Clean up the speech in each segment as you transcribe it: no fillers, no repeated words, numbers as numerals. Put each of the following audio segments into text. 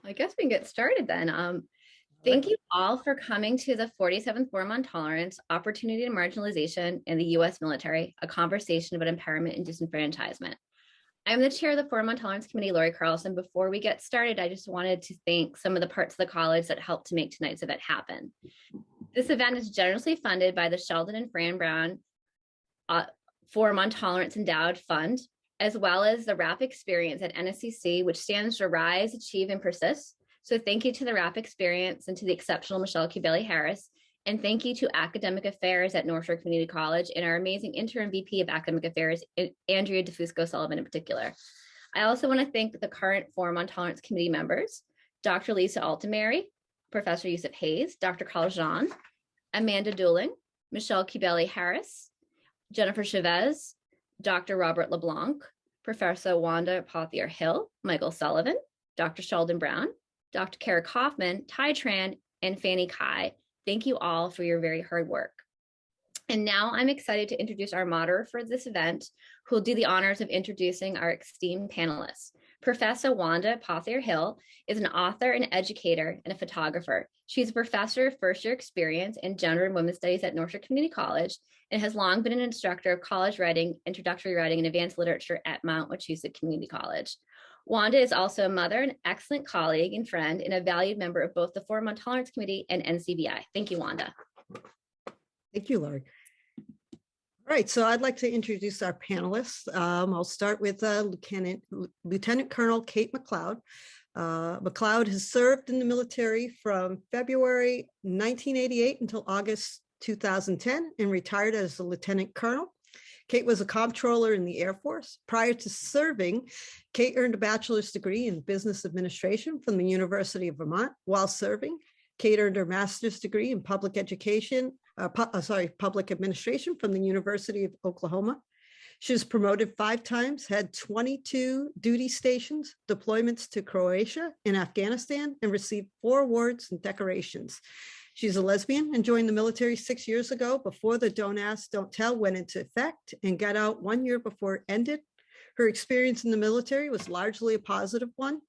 I guess we can get started then. Thank you all for coming to the 47th Forum on Tolerance, Opportunity and Marginalization in the U.S. Military, a conversation about empowerment and disenfranchisement. I'm the chair of the Forum on Tolerance Committee, Lori Carlson. Before we get started, I just wanted to thank some of the parts of the college that helped to make tonight's event happen. This event is generously funded by the Sheldon and Fran Brown Forum on Tolerance Endowed Fund, as well as the RAP Experience at NSCC, which stands for Rise, Achieve, and Persist. So thank you to the RAP Experience and to the exceptional Michelle Kubeli Harris. And thank you to Academic Affairs at North Shore Community College and our amazing interim VP of Academic Affairs, Andrea DeFusco Sullivan in particular. I also want to thank the current Forum on Tolerance Committee members, Dr. Lisa Altamary, Professor Yusuf Hayes, Dr. Carl Jean, Amanda Dooling, Michelle Kubeli Harris, Jennifer Chavez, Dr. Robert LeBlanc, Professor Wanda Pothier Hill, Michael Sullivan, Dr. Sheldon Brown, Dr. Kara Kaufman, Tai Tran, and Fanny Kai. Thank you all for your very hard work. And now I'm excited to introduce our moderator for this event, who will do the honors of introducing our esteemed panelists. Professor Wanda Pothier Hill is an author, an educator, and a photographer. She's a professor of first-year experience in gender and women's studies at North Shore Community College and has long been an instructor of college writing, introductory writing, and advanced literature at Mount Wachusett Community College. Wanda is also a mother, an excellent colleague and friend, and a valued member of both the Forum on Tolerance Committee and NCBI. Thank you, Wanda. Thank you, Lori. All right, so I'd like to introduce our panelists. I'll start with Lieutenant Colonel Kate McLoud. McLoud has served in the military from February 1988 until August 2010 and retired as a lieutenant colonel. Kate was a comptroller in the Air Force. Prior to serving, Kate earned a bachelor's degree in business administration from the University of Vermont. While serving, Kate earned her master's degree in public administration from the University of Oklahoma. She was promoted 5 times, had 22 duty stations, deployments to Croatia and Afghanistan, and received 4 awards and decorations. She's a lesbian and joined the military 6 years ago before the Don't Ask, Don't Tell went into effect and got out 1 year before it ended. Her experience in the military was largely a positive one.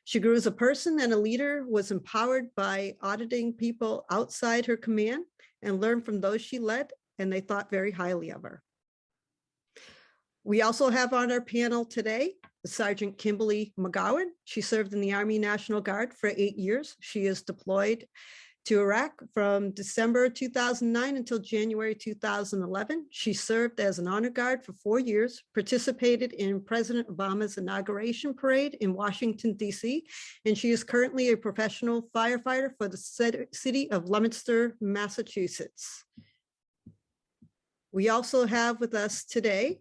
She grew as a person and a leader, was empowered by auditing people outside her command and learned from those she led, and they thought very highly of her. We also have on our panel today, Sgt Kimberly McGowan. She served in the Army National Guard for 8 years. She is deployed to Iraq from December 2009 until January 2011. She served as an honor guard for 4 years, participated in President Obama's inauguration parade in Washington, D.C., and she is currently a professional firefighter for the city of Leominster, Massachusetts. We also have with us today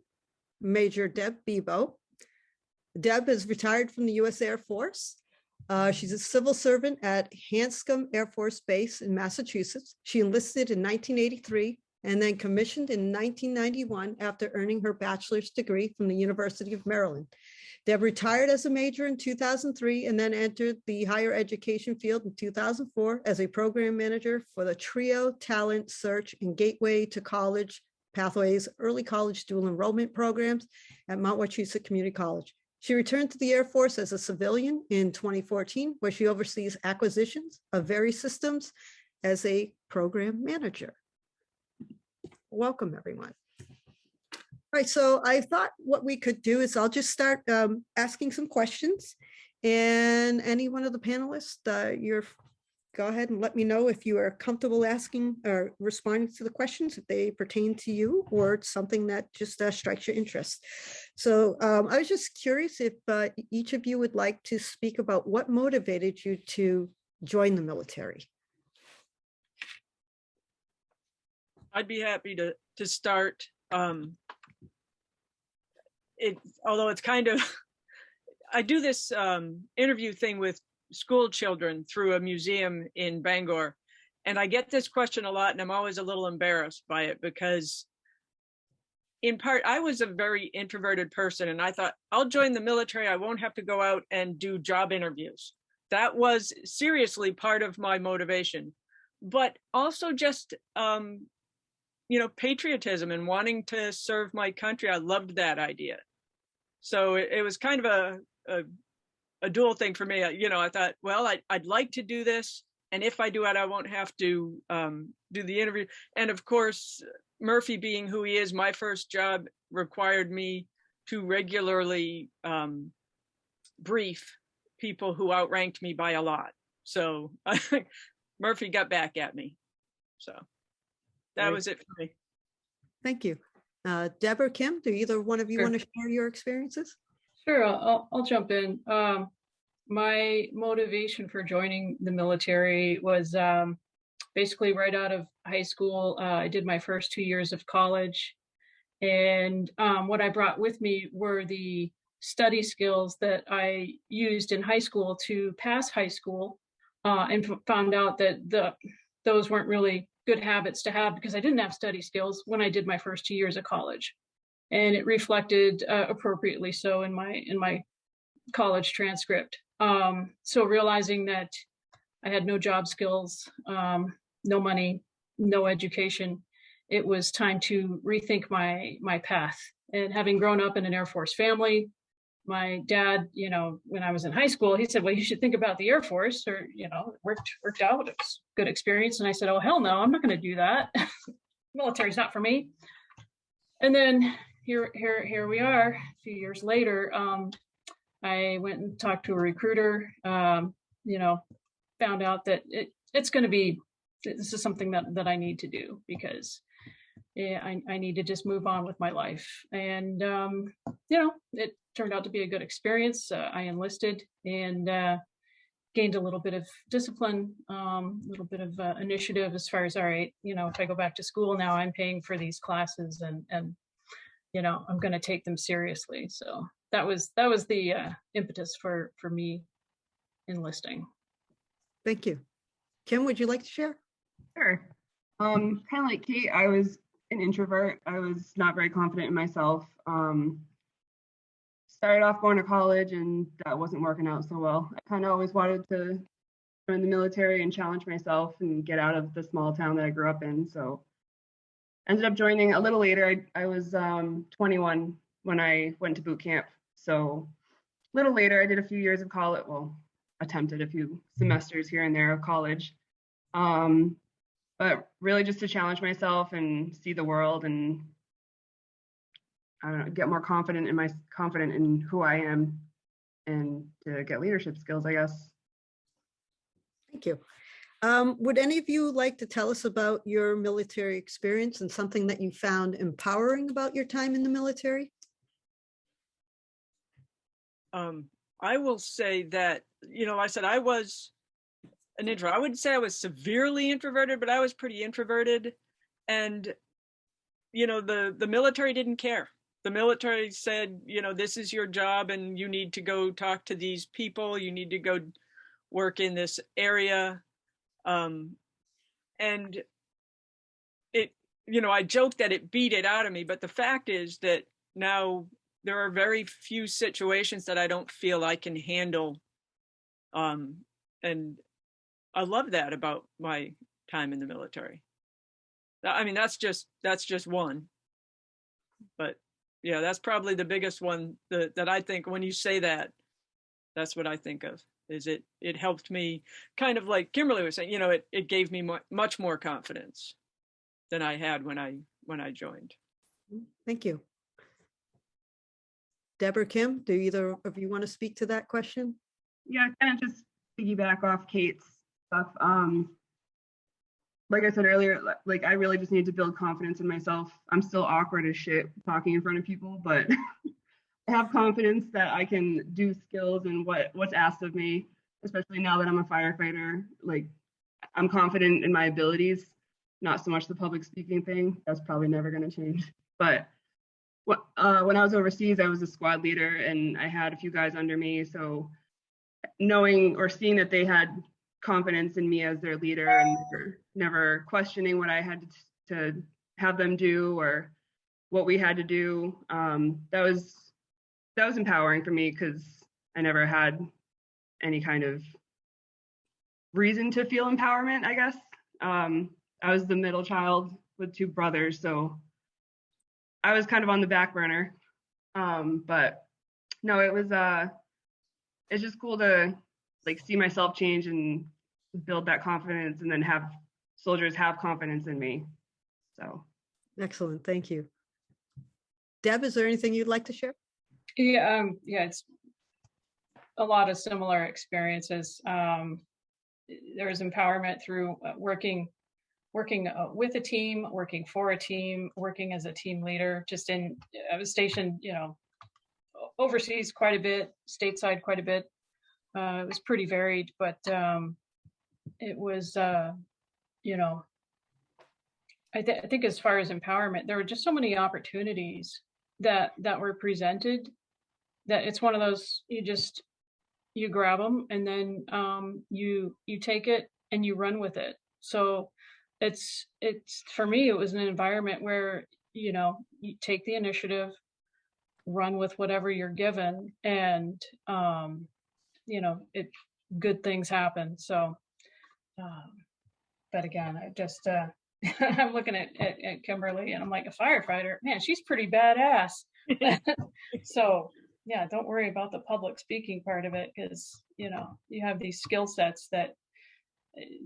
Maj Deb Bibeau. Deb is retired from the U.S. Air Force. She's a civil servant at Hanscom Air Force Base in Massachusetts. She enlisted in 1983 and then commissioned in 1991 after earning her bachelor's degree from the University of Maryland. Deb retired as a major in 2003 and then entered the higher education field in 2004 as a program manager for the TRIO Talent Search and Gateway to College Pathways Early College Dual Enrollment Programs at Mount Wachusett Community College. She returned to the Air Force as a civilian in 2014, where she oversees acquisitions of various systems as a program manager. Welcome, everyone. All right, so I thought what we could do is I'll just start asking some questions, and any one of the panelists, go ahead and let me know if you are comfortable asking or responding to the questions, if they pertain to you or it's something that just strikes your interest. So I was just curious if each of you would like to speak about what motivated you to join the military. I'd be happy to start. Although it's kind of, I do this interview thing with school children through a museum in Bangor. And I get this question a lot, and I'm always a little embarrassed by it because in part, I was a very introverted person, and I thought, I'll join the military. I won't have to go out and do job interviews. That was seriously part of my motivation, but also just, patriotism and wanting to serve my country. I loved that idea. So it was kind of a dual thing for me. I thought, well, I'd like to do this, and if I do it, I won't have to do the interview. And of course, Murphy being who he is, my first job required me to regularly brief people who outranked me by a lot. So Murphy got back at me. So that was it for me. Thank you. Deb or Kim, do either one of you want to share your experiences? Sure, I'll jump in. My motivation for joining the military was basically right out of high school. I did my first 2 years of college, and what I brought with me were the study skills that I used in high school to pass high school, and found out that those weren't really good habits to have because I didn't have study skills when I did my first 2 years of college, and it reflected appropriately so in my college transcript. So realizing that I had no job skills, no money, no education, it was time to rethink my path. And having grown up in an Air Force family, my dad, when I was in high school, he said, well, you should think about the Air Force, or, it worked out. It was a good experience. And I said, oh, hell no, I'm not going to do that. Military's not for me. And then here we are a few years later. I went and talked to a recruiter, found out that it's going to be, this is something that I need to do because I need to just move on with my life. And, it turned out to be a good experience. I enlisted and gained a little bit of discipline, a little bit of initiative as far as, all right, if I go back to school now, I'm paying for these classes and I'm going to take them seriously. So that was the impetus for me enlisting. Thank you. Kim, would you like to share? Sure. Kind of like Kate, I was an introvert. I was not very confident in myself. Started off going to college and that wasn't working out so well. I kind of always wanted to join the military and challenge myself and get out of the small town that I grew up in. So ended up joining a little later. I was 21 when I went to boot camp. So a little later, I did a few years of college, attempted a few semesters here and there of college. But really just to challenge myself and see the world and I don't know, get more confident in who I am and to get leadership skills, I guess. Thank you. Would any of you like to tell us about your military experience and something that you found empowering about your time in the military? I will say that, I said I was an introvert. I wouldn't say I was severely introverted, but I was pretty introverted. And, the military didn't care. The military said, this is your job and you need to go talk to these people. You need to go work in this area. And it, I joke that it beat it out of me, but the fact is that now there are very few situations that I don't feel I can handle. And I love that about my time in the military. I mean, that's just one, but yeah, that's probably the biggest one that I think when you say that, that's what I think of. Is it helped me, kind of like Kimberly was saying, it gave me much more confidence than I had when I joined. Thank you. Deb or Kim, do either of you want to speak to that question? Yeah, kind of just piggyback off Kate's stuff. Like I said earlier, like I really just need to build confidence in myself. I'm still awkward as shit talking in front of people, but I have confidence that I can do skills and what's asked of me, especially now that I'm a firefighter. Like I'm confident in my abilities, not so much the public speaking thing. That's probably never going to change. But when I was overseas, I was a squad leader and I had a few guys under me. So knowing or seeing that they had confidence in me as their leader and never questioning what I had to have them do or what we had to do, that was empowering for me because I never had any kind of reason to feel empowerment, I guess. I was the middle child with two brothers, so I was kind of on the back burner. But no, it it's just cool to like see myself change and build that confidence, and then have soldiers have confidence in me. So Excellent. Thank you. Deb, is there anything you'd like to share? Yeah, it's a lot of similar experiences. There's empowerment through working with a team, working for a team, working as a team leader. I was stationed, overseas quite a bit, stateside quite a bit. It was pretty varied, but it was, I think as far as empowerment, there were just so many opportunities that were presented, that it's one of those, you grab them, and then you take it and you run with it. So it's for me, it was an environment where you take the initiative, run with whatever you're given, and good things happen. So but again, I just I'm looking at Kimberly, and I'm like, a firefighter, man, she's pretty badass. So yeah, don't worry about the public speaking part of it, because you have these skill sets that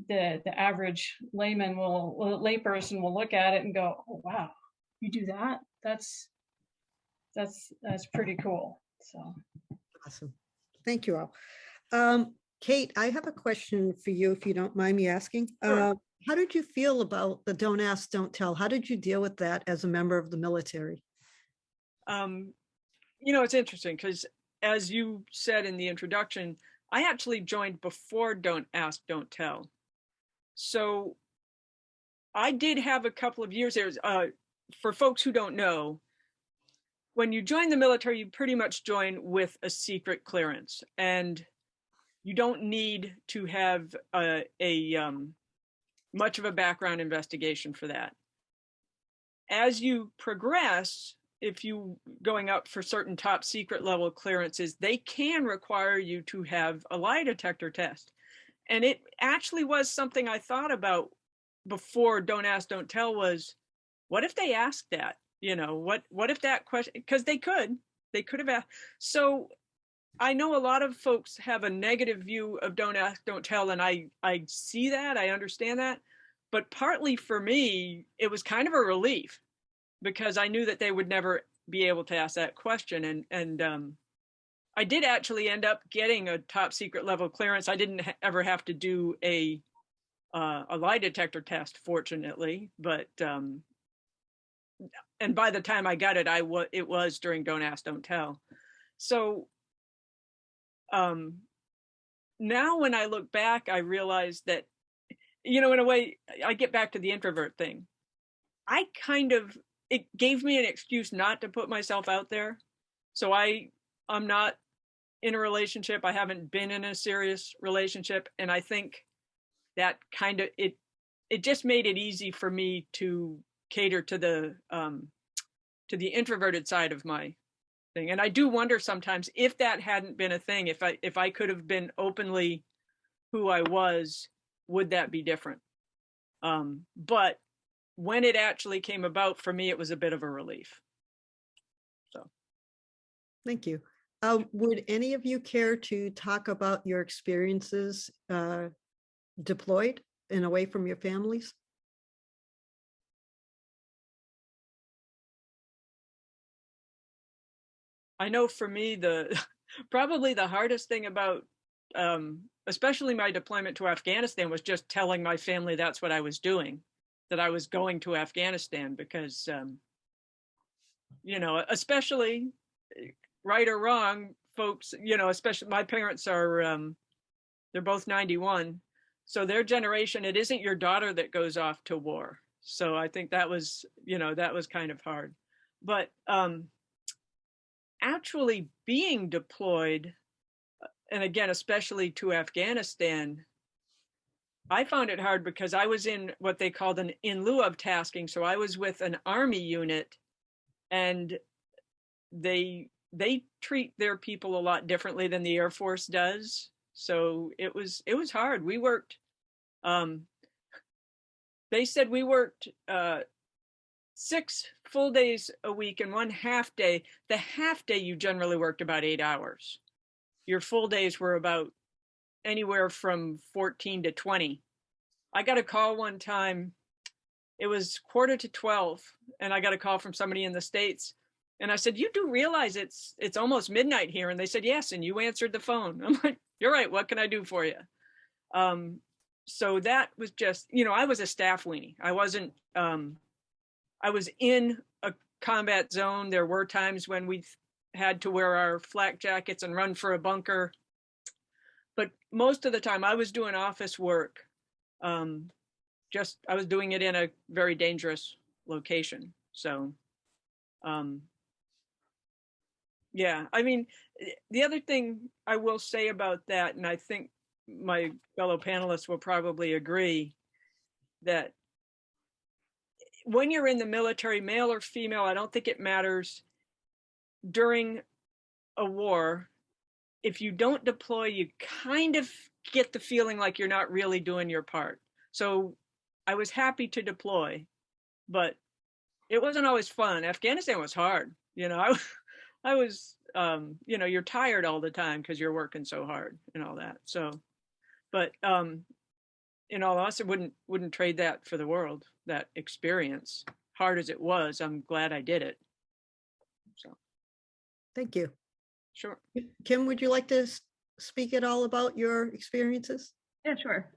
the average layperson will look at it and go, oh wow, you do that? That's pretty cool. So awesome. Thank you all. Kate, I have a question for you, if you don't mind me asking. Sure. How did you feel about the don't ask, don't tell? How did you deal with that as a member of the military? It's interesting because, as you said in the introduction, I actually joined before Don't Ask, Don't Tell. So I did have a couple of years there. For folks who don't know, when you join the military, you pretty much join with a secret clearance, and you don't need to have much of a background investigation for that. As you progress, if you going up for certain top secret level clearances, they can require you to have a lie detector test. And it actually was something I thought about before Don't Ask, Don't Tell was, what if they asked that? What if that question, because they could have asked. So I know a lot of folks have a negative view of Don't Ask, Don't Tell, and I see that, I understand that. But partly for me, it was kind of a relief, because I knew that they would never be able to ask that question. And I did actually end up getting a top secret level clearance. I didn't ever have to do a lie detector test, fortunately. But and by the time I got it, it was during Don't Ask, Don't Tell. So now when I look back, I realize that, in a way, I get back to the introvert thing. It gave me an excuse not to put myself out there. So I'm not in a relationship. I haven't been in a serious relationship. And I think that it just made it easy for me to cater to the introverted side of my thing. And I do wonder sometimes, if that hadn't been a thing, if I could have been openly who I was, would that be different? But when it actually came about, for me, it was a bit of a relief. So, thank you. Would any of you care to talk about your experiences deployed and away from your families? I know for me, probably the hardest thing about, especially my deployment to Afghanistan, was just telling my family that's what I was doing, that I was going to Afghanistan, because, especially, right or wrong, folks, especially my parents are, they're both 91. So their generation, it isn't your daughter that goes off to war. So I think that was kind of hard. But actually being deployed, and again, especially to Afghanistan, I found it hard because I was in what they called an in lieu of tasking. So I was with an Army unit, and they treat their people a lot differently than the Air Force does. So it was hard. We worked, they said we worked 6 full days a week and 1 half day. The half day, you generally worked about 8 hours. your full days were about anywhere from 14 to 20. I got a call one time, it was 11:45, and I got a call from somebody in the States. And I said, you do realize it's almost midnight here? And they said, yes. And you answered the phone. I'm like, you're right. What can I do for you? So that was just, I was a staff weenie. I wasn't, I was in a combat zone. There were times when we had to wear our flak jackets and run for a bunker. But most of the time I was doing office work. I was doing it in a very dangerous location. So, yeah, I mean, the other thing I will say about that, and I think my fellow panelists will probably agree, that when you're in the military, male or female, I don't think it matters, during a war, if you don't deploy, you kind of get the feeling like you're not really doing your part. So I was happy to deploy, but it wasn't always fun. Afghanistan was hard. I was, you're tired all the time because you're working so hard and all that. So, but in all honesty, wouldn't trade that for the world, that experience. Hard as it was, I'm glad I did it. So. Thank you. Sure. Kim, would you like to speak at all about your experiences? Yeah, sure.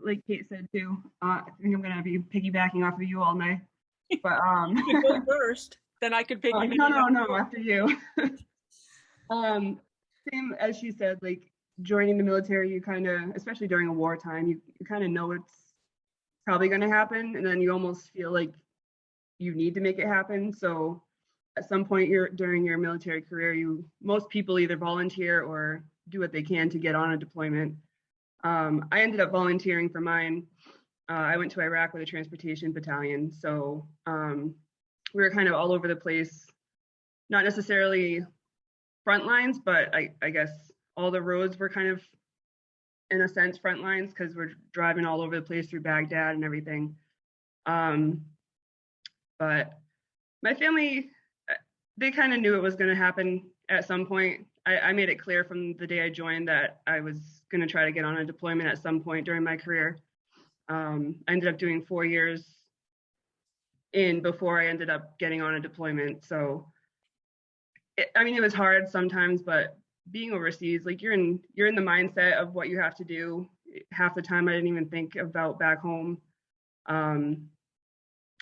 Like Kate said too, I think I'm gonna be piggybacking off of you all night. But you go first, then I could piggyback. No, after you. Same as she said, like joining the military, you kind of, especially during a wartime, you kind of know it's probably going to happen, and then you almost feel like you need to make it happen. So at some point during your military career, most people either volunteer or do what they can to get on a deployment. I ended up volunteering for mine. I went to Iraq with a transportation battalion. So we were kind of all over the place, not necessarily front lines, but I guess all the roads were kind of, in a sense, front lines, because we're driving all over the place through Baghdad and everything. But my family, they kind of knew it was going to happen at some point. I made it clear from the day I joined that I was going to try to get on a deployment at some point during my career. I ended up doing 4 years before I ended up getting on a deployment. So, it was hard sometimes, but being overseas, like you're in the mindset of what you have to do. Half the time I didn't even think about back home. I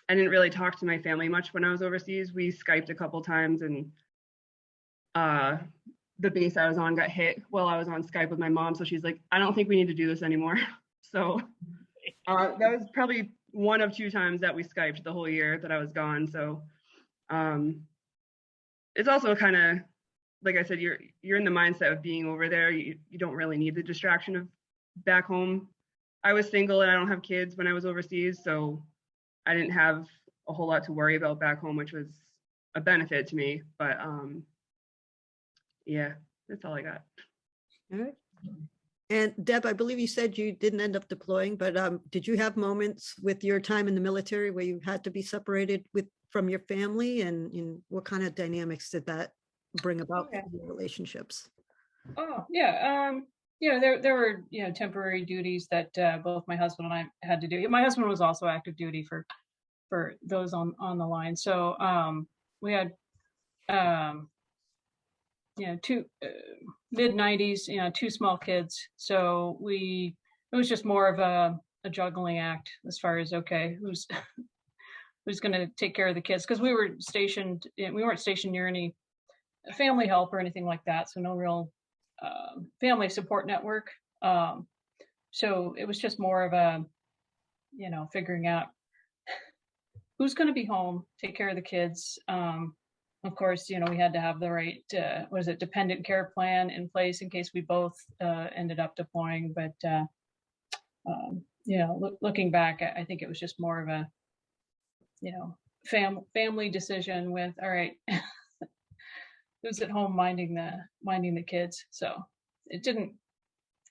didn't really talk to my family much when I was overseas. We Skyped a couple times, and the base I was on got hit while I was on Skype with my mom. So she's like, I don't think we need to do this anymore. So that was probably one of 2 times that we Skyped the whole year that I was gone. So it's also kind of, like I said, you're in the mindset of being over there. You don't really need the distraction of back home. I was single and I don't have kids when I was overseas, so I didn't have a whole lot to worry about back home, which was a benefit to me. But yeah, that's all I got. All right. And Deb, I believe you said you didn't end up deploying, but did you have moments with your time in the military where you had to be separated from your family, and what kind of dynamics did that bring about in your relationships? Oh, yeah. There were, temporary duties that both my husband and I had to do. My husband was also active duty for those on the line. So we had, two mid-90s, 2 small kids. So it was just more of a juggling act as far as, okay, who's going to take care of the kids? Because we weren't stationed near any family help or anything like that. So no real family support network. So it was just more of a, figuring out who's going to be home, take care of the kids. Of course, we had to have the right, dependent care plan in place in case we both ended up deploying. But, looking back, I think it was just more of a, family decision with, all right, who's at home minding the kids. So it didn't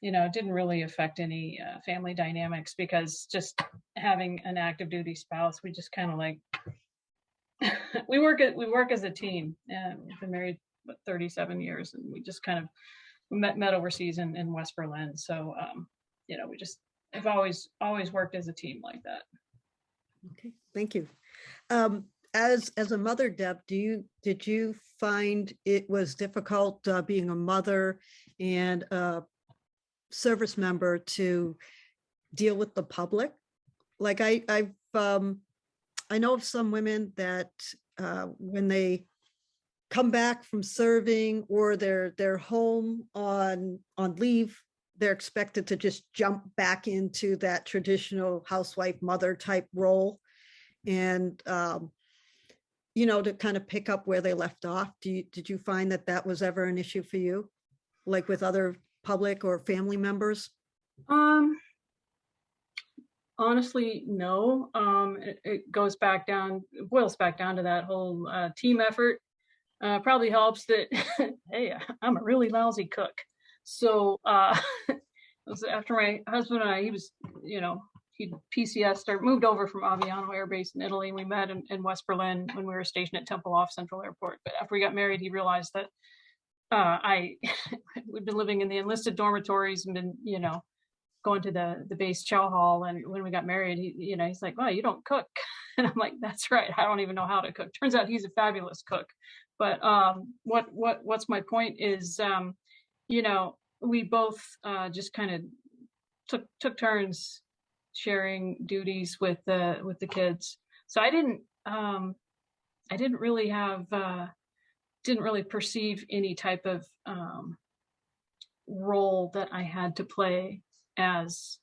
really affect any family dynamics, because just having an active duty spouse, we just kind of like, we work as a team, and we've been married 37 years, and we just kind of met overseas in West Berlin. So, you know, I've always worked as a team like that. Okay, thank you. As a mother, Deb, did you find it was difficult being a mother and a service member to deal with the public? Like I know of some women that when they come back from serving or they're home on leave, they're expected to just jump back into that traditional housewife mother type role. And you know, to kind of pick up where they left off. Did you find that was ever an issue for you, like with other public or family members? Honestly, no. It boils back down to that whole team effort. Probably helps that, hey, I'm a really lousy cook. So it was after my husband and I, he was, you know, he moved over from Aviano Air Base in Italy, and we met in West Berlin when we were stationed at Tempelhof Central Airport. But after we got married, he realized that we'd been living in the enlisted dormitories and been, you know, going to the base chow hall. And when we got married, he's like, "Well, you don't cook," and I'm like, "That's right. I don't even know how to cook." Turns out he's a fabulous cook. But what's my point is, you know, we both just kind of took turns sharing duties with the kids. So I didn't really perceive any type of role that I had to play as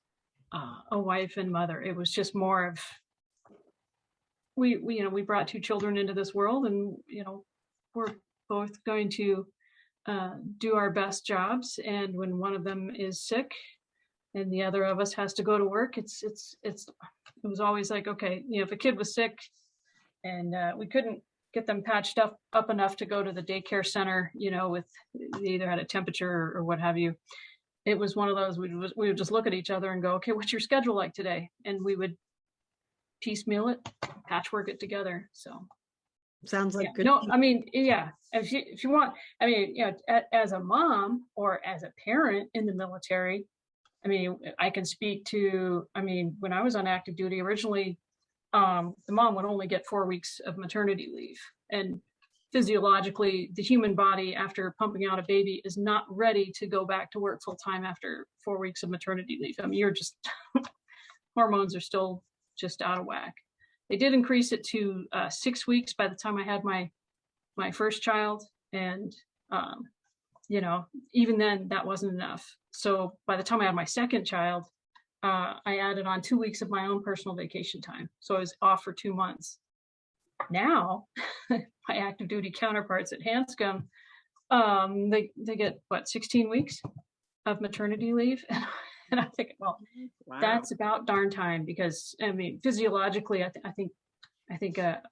a wife and mother. It was just more of we brought two children into this world, and you know, we're both going to do our best jobs. And when one of them is sick and the other of us has to go to work, it was always like, okay, you know, if a kid was sick and we couldn't get them patched up enough to go to the daycare center, you know, with they either had a temperature or what have you, it was one of those, we would just look at each other and go, okay, what's your schedule like today? And we would piecemeal it, patchwork it together. So sounds like good. No, I mean, yeah, if you want, I mean, you know, as a mom or as a parent in the military, I mean, I can speak to, I mean, when I was on active duty originally, the mom would only get 4 weeks of maternity leave. And physiologically, the human body, after pumping out a baby, is not ready to go back to work full time after 4 weeks of maternity leave. I mean, you're just, hormones are still just out of whack. They did increase it to 6 weeks by the time I had my first child. And, you know, even then that wasn't enough. So by the time I had my second child, I added on 2 weeks of my own personal vacation time. So I was off for 2 months. Now, my active duty counterparts at Hanscom, they get what, 16 weeks of maternity leave. And I think, well, wow, that's about darn time, because I mean, physiologically, I think,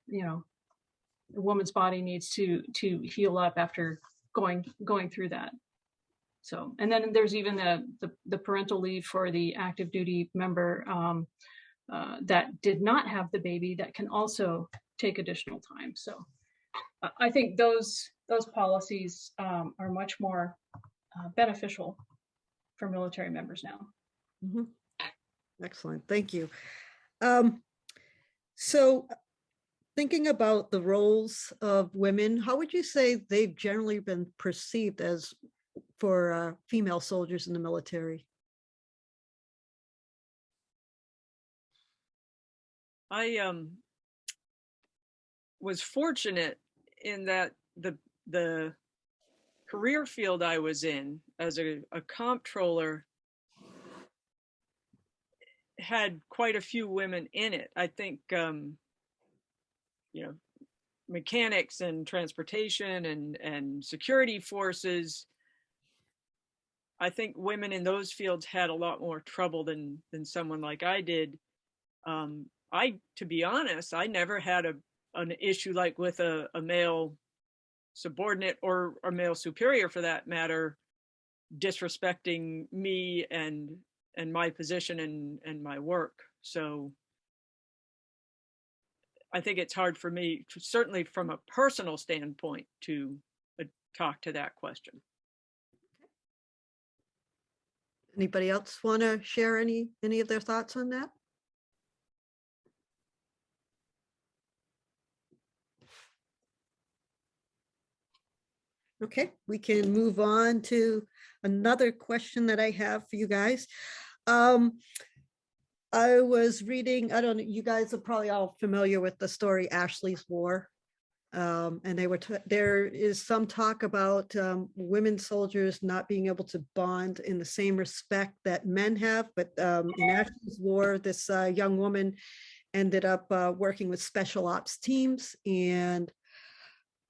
you know, the woman's body needs to heal up after going through that. So, and then there's even the parental leave for the active duty member that did not have the baby that can also take additional time. So I think those policies are much more beneficial for military members now. Mm-hmm. Excellent, thank you. So thinking about the roles of women, how would you say they've generally been perceived as for female soldiers in the military? I was fortunate in that the career field I was in as a comptroller had quite a few women in it. I think, you know, mechanics and transportation and security forces, I think women in those fields had a lot more trouble than someone like I did. To be honest, I never had an issue like with a male subordinate or a male superior, for that matter, disrespecting me and my position and my work. So I think it's hard for me, certainly from a personal standpoint, to talk to that question. Anybody else want to share any of their thoughts on that? Okay, we can move on to another question that I have for you guys. I was reading, I don't know, you guys are probably all familiar with the story Ashley's War. And there is some talk about women soldiers not being able to bond in the same respect that men have. But in Ashley's War, this young woman ended up working with special ops teams, and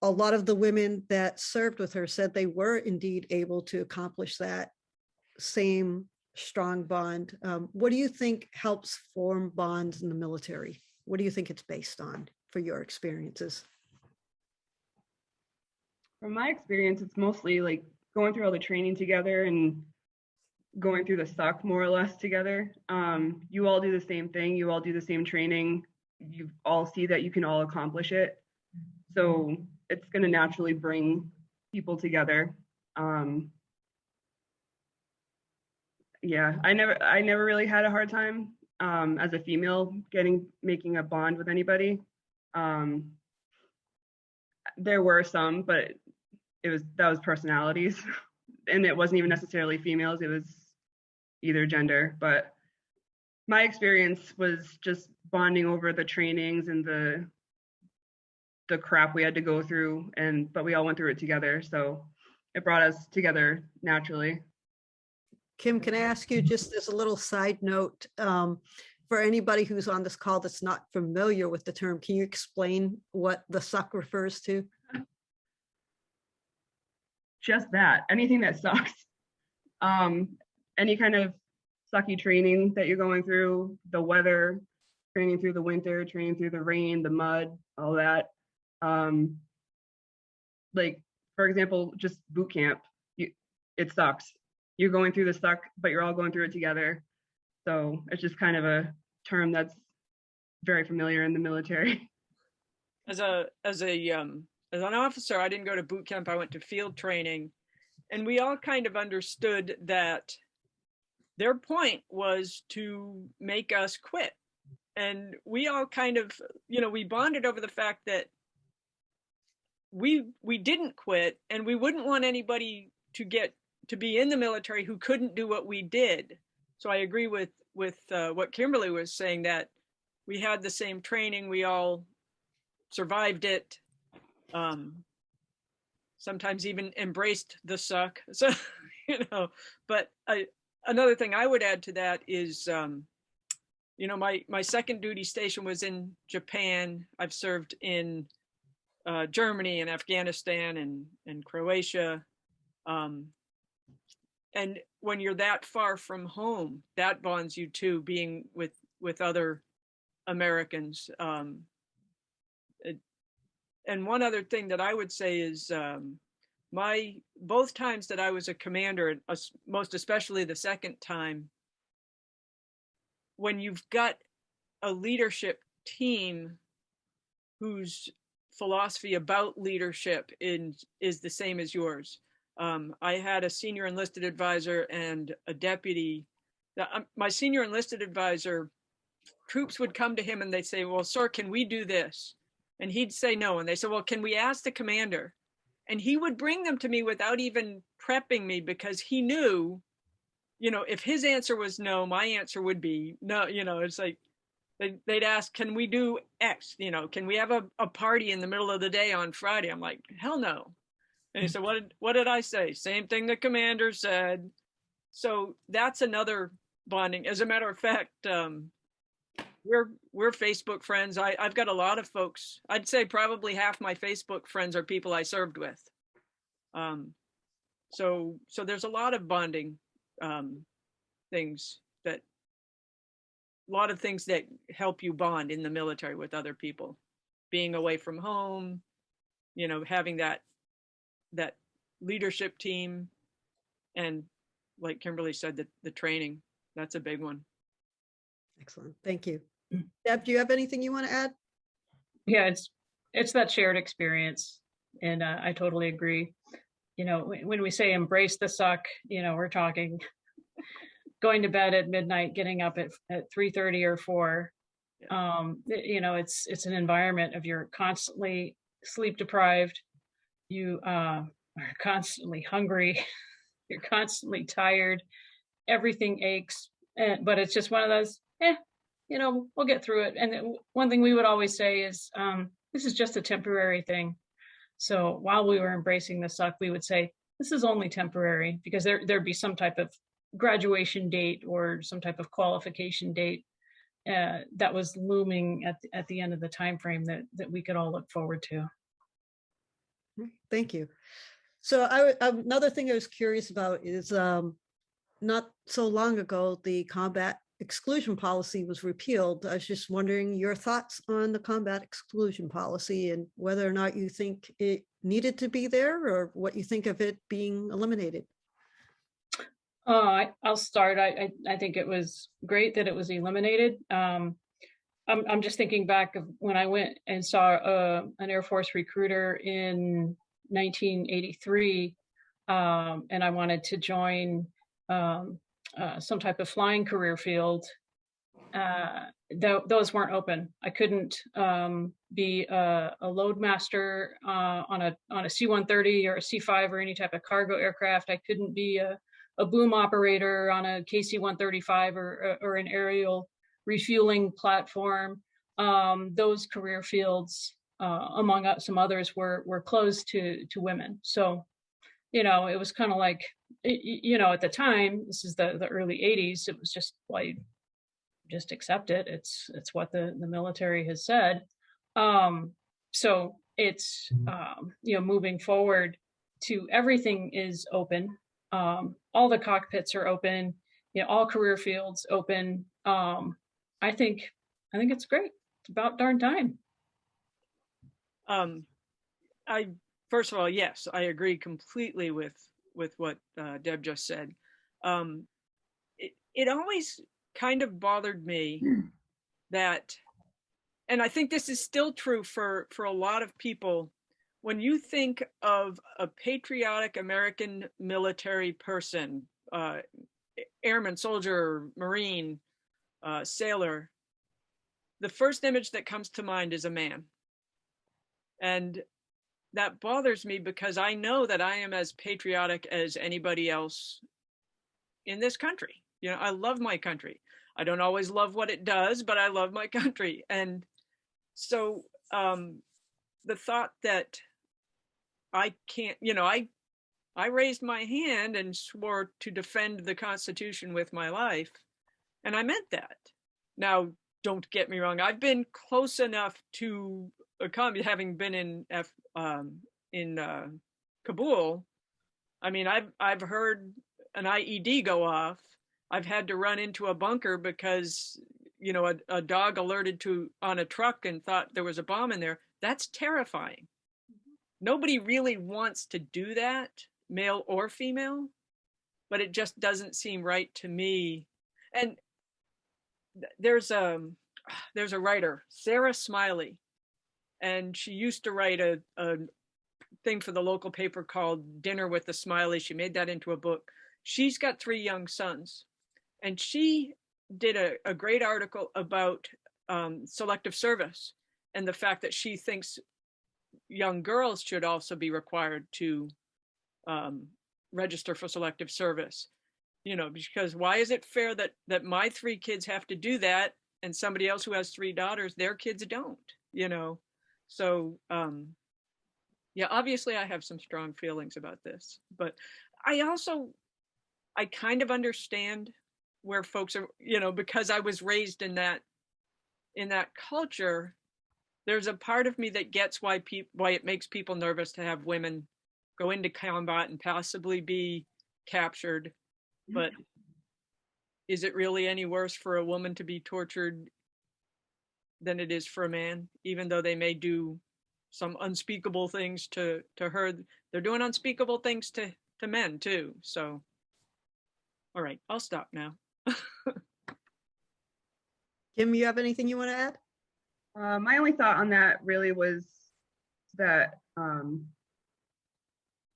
a lot of the women that served with her said they were indeed able to accomplish that same strong bond. What do you think helps form bonds in the military? What do you think it's based on for your experiences? From my experience, it's mostly like going through all the training together and going through the suck more or less together. You all do the same thing. You all do the same training. You all see that you can all accomplish it. So it's going to naturally bring people together. Yeah, I never really had a hard time as a female making a bond with anybody. There were some, but that was personalities, and it wasn't even necessarily females. It was either gender. But my experience was just bonding over the trainings and the crap we had to go through, but we all went through it together, so it brought us together naturally. Kim, can I ask you, just as a little side note, for anybody who's on this call that's not familiar with the term, can you explain what the suck refers to? Just that, anything that sucks. Any kind of sucky training that you're going through, the weather, training through the winter, training through the rain, the mud, all that. Like, for example, just boot camp, it sucks. You're going through the suck, but you're all going through it together. So it's just kind of a term that's very familiar in the military. As an officer, I didn't go to boot camp. I went to field training, and we all kind of understood that their point was to make us quit. And we all kind of, we bonded over the fact that we didn't quit, and we wouldn't want anybody to be in the military who couldn't do what we did. So I agree with what Kimberly was saying, that we had the same training, we all survived it, sometimes even embraced the suck. So, but another thing I would add to that is, my second duty station was in Japan. I've served in Germany and Afghanistan and Croatia. And when you're that far from home, that bonds you too, being with other Americans. And one other thing that I would say is both times that I was a commander, most especially the second time, when you've got a leadership team whose philosophy about leadership is the same as yours. I had a senior enlisted advisor and a deputy. My senior enlisted advisor, troops would come to him and they'd say, well, sir, can we do this? And he'd say no. And they said, well, can we ask the commander? And he would bring them to me without even prepping me, because he knew, if his answer was no, my answer would be no. It's like they'd ask, can we do X? Can we have a party in the middle of the day on Friday? I'm like, hell no. And he said, what did I say? Same thing the commander said. So that's another bonding. As a matter of fact, we're Facebook friends. I've got a lot of folks. I'd say probably half my Facebook friends are people I served with. So there's a lot of bonding things that help you bond in the military with other people. Being away from home, having that leadership team, and like Kimberly said, the training, that's a big one. Excellent. Thank you. Deb, do you have anything you want to add? Yeah, it's that shared experience. And I totally agree. When we say embrace the suck, we're talking going to bed at midnight, getting up at 3:30 or 4. It's an environment of you're constantly sleep deprived, you are constantly hungry, you're constantly tired, everything aches, but it's just one of those, we'll get through it. And one thing we would always say is, this is just a temporary thing. So while we were embracing the suck, we would say, this is only temporary, because there'd be some type of graduation date or some type of qualification date that was looming at the end of the time frame that we could all look forward to. Thank you. So another thing I was curious about is not so long ago, the combat exclusion policy was repealed. I was just wondering your thoughts on the combat exclusion policy and whether or not you think it needed to be there or what you think of it being eliminated. I'll start. I think it was great that it was eliminated. I'm just thinking back of when I went and saw an Air Force recruiter in 1983, and I wanted to join some type of flying career field. Those weren't open. I couldn't be a loadmaster on a C-130 or a C-5 or any type of cargo aircraft. I couldn't be a boom operator on a KC-135 or an aerial refueling platform. Those career fields, among some others, were closed to women. So, it was kind of like, at the time, this is the early 80s, it was just like, just accept it. It's what the military has said. So it's, moving forward to everything is open. All the cockpits are open, all career fields open. I think it's great. It's about darn time. First of all, yes, I agree completely with what Deb just said. It always kind of bothered me that, and I think this is still true for a lot of people, when you think of a patriotic American military person, airman, soldier, Marine, sailor, the first image that comes to mind is a man. And that bothers me because I know that I am as patriotic as anybody else in this country. I love my country. I don't always love what it does, but I love my country. And so the thought that I can't, I raised my hand and swore to defend the Constitution with my life. And I meant that. Now, don't get me wrong. I've been close enough to having been in Kabul. I mean, I've heard an IED go off. I've had to run into a bunker because, a dog alerted on a truck and thought there was a bomb in there. That's terrifying. Nobody really wants to do that, male or female, but it just doesn't seem right to me. And there's a writer, Sarah Smiley, and she used to write a thing for the local paper called Dinner with the Smiley. She made that into a book. She's got 3 young sons, and she did a great article about selective service and the fact that she thinks young girls should also be required to register for selective service. Because why is it fair that my 3 kids have to do that and somebody else who has 3 daughters, their kids don't, So, obviously I have some strong feelings about this, but I kind of understand where folks are, because I was raised in that culture. There's a part of me that gets why it makes people nervous to have women go into combat and possibly be captured. But is it really any worse for a woman to be tortured than it is for a man? Even though they may do some unspeakable things to her, they're doing unspeakable things to men too. So, all right, I'll stop now. Kim, you have anything you want to add? My only thought on that really was that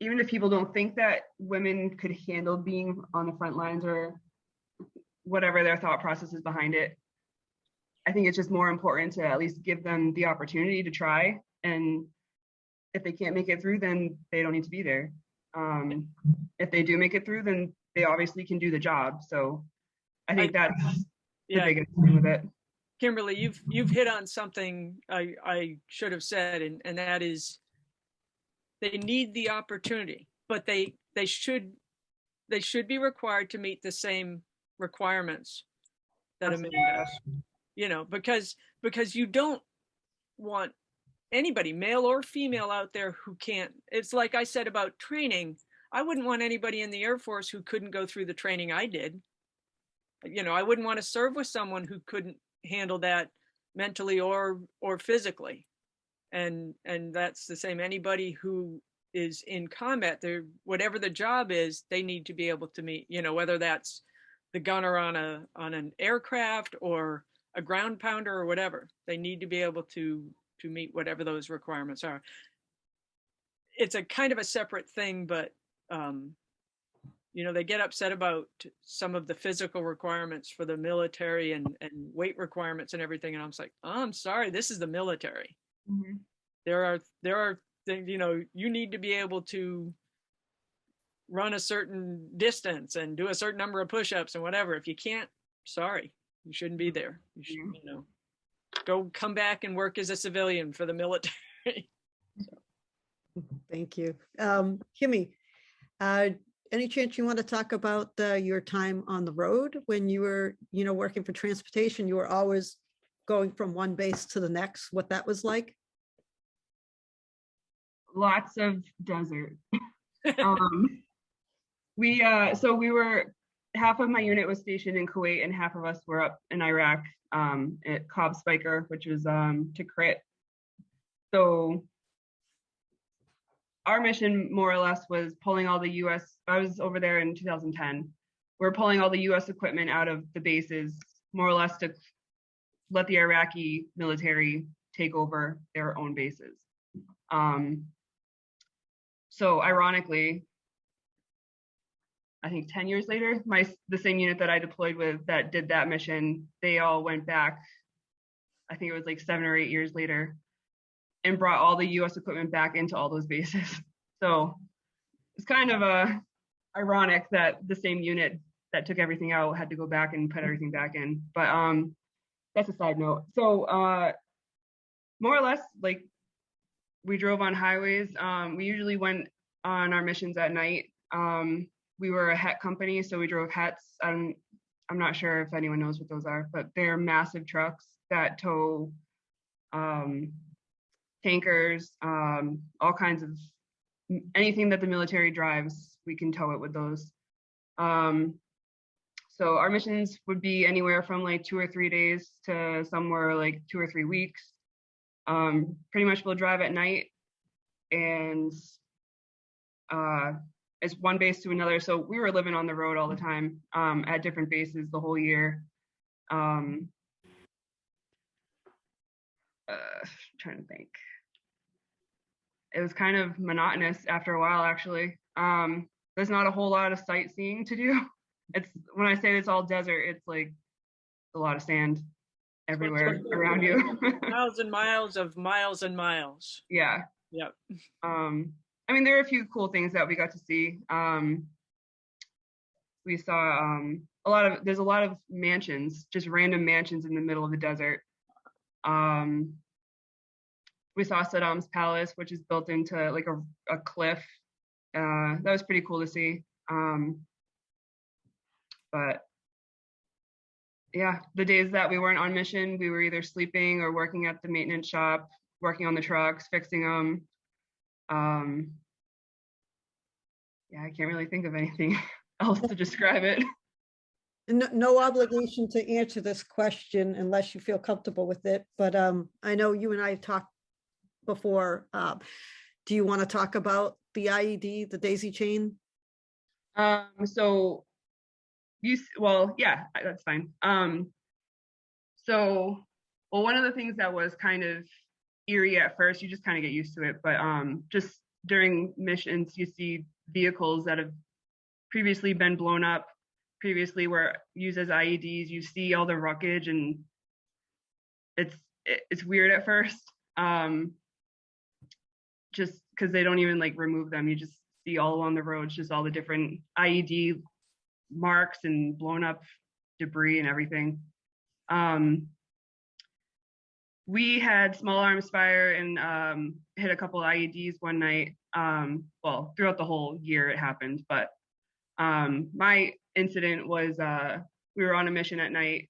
even if people don't think that women could handle being on the front lines or whatever their thought process is behind it. I think it's just more important to at least give them the opportunity to try. And if they can't make it through, then they don't need to be there. If they do make it through, then they obviously can do the job. So I think that's the biggest thing with it. Kimberly, you've hit on something I should have said, and that is they need the opportunity, but they should be required to meet the same requirements that a man does. You know, because you don't want anybody, male or female, out there who can't. It's like I said about training. I wouldn't want anybody in the Air Force who couldn't go through the training I did. You know, I wouldn't want to serve with someone who couldn't handle that mentally or physically. And that's the same. Anybody who is in combat, whatever the job is, they need to be able to meet, you know, whether that's the gunner on an aircraft or a ground pounder or whatever. They need to be able to meet whatever those requirements are. It's a kind of a separate thing, but you know, they get upset about some of the physical requirements for the military and weight requirements and everything. And I'm like, oh, I'm sorry, this is the military. Mm-hmm. There are things, you know, you need to be able to run a certain distance and do a certain number of push-ups and whatever. If you can't, sorry, you shouldn't be there. You should, you know, go come back and work as a civilian for the military. So. Thank you. Kimmy, any chance you want to talk about your time on the road when you were, you know, working for transportation? You were always going from one base to the next, what that was like? Lots of desert. So we were, half of my unit was stationed in Kuwait and half of us were up in Iraq at Cobb Spiker, which was Tikrit. So our mission more or less was pulling all the US, I was over there in 2010. We're pulling all the US equipment out of the bases, more or less to let the Iraqi military take over their own bases. So ironically, I think 10 years later, the same unit that I deployed with that did that mission, they all went back, I think it was like 7 or 8 years later, and brought all the US equipment back into all those bases. So it's kind of ironic that the same unit that took everything out had to go back and put everything back in. But that's a side note. So more or less, like, we drove on highways. We usually went on our missions at night. We were a HET company, so we drove HETs. I'm not sure if anyone knows what those are, but they're massive trucks that tow tankers, all kinds of anything that the military drives, we can tow it with those. So our missions would be anywhere from like 2 or 3 days to somewhere like 2 or 3 weeks. Pretty much we'll drive at night, and it's one base to another. So we were living on the road all the time, at different bases the whole year. Trying to think. It was kind of monotonous after a while, actually. There's not a whole lot of sightseeing to do. It's, when I say it's all desert, it's like a lot of sand everywhere around you. Miles and miles of miles and miles. Yeah. Yep. I mean, there are a few cool things that we got to see. We saw there's a lot of mansions, just random mansions in the middle of the desert. We saw Saddam's palace, which is built into like a cliff. That was pretty cool to see. But yeah, the days that we weren't on mission, we were either sleeping or working at the maintenance shop, working on the trucks, fixing them. Yeah, I can't really think of anything else to describe it. No obligation to answer this question unless you feel comfortable with it. But I know you and I talked before. Do you want to talk about the IED, the daisy chain? Yeah, that's fine. One of the things that was kind of eerie at first, you just kind of get used to it, but just during missions, you see vehicles that have previously been blown up, previously were used as IEDs, you see all the wreckage, and it's weird at first, just because they don't even like remove them. You just see all along the roads, just all the different IED marks and blown up debris and everything. We had small arms fire and hit a couple of IEDs one night. Well, throughout the whole year it happened, but my incident was we were on a mission at night,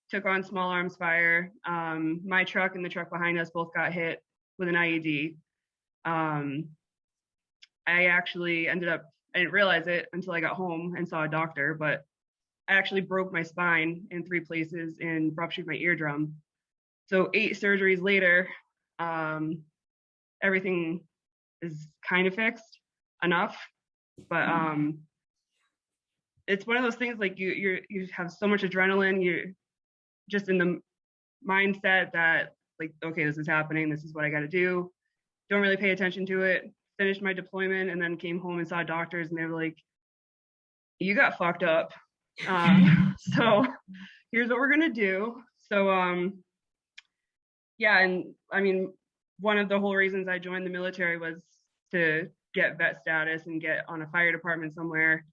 took on small arms fire. My truck and the truck behind us both got hit with an IED. I actually ended up, I didn't realize it until I got home and saw a doctor, but I actually broke my spine in 3 places and ruptured my eardrum. So 8 surgeries later, everything is kind of fixed enough, but it's one of those things like you have so much adrenaline, you're just in the mindset that like, okay, this is happening, this is what I got to do. Don't really pay attention to it. Finished my deployment and then came home and saw doctors, and they were like, you got fucked up. So here's what we're gonna do. So yeah, and I mean, one of the whole reasons I joined the military was to get vet status and get on a fire department somewhere.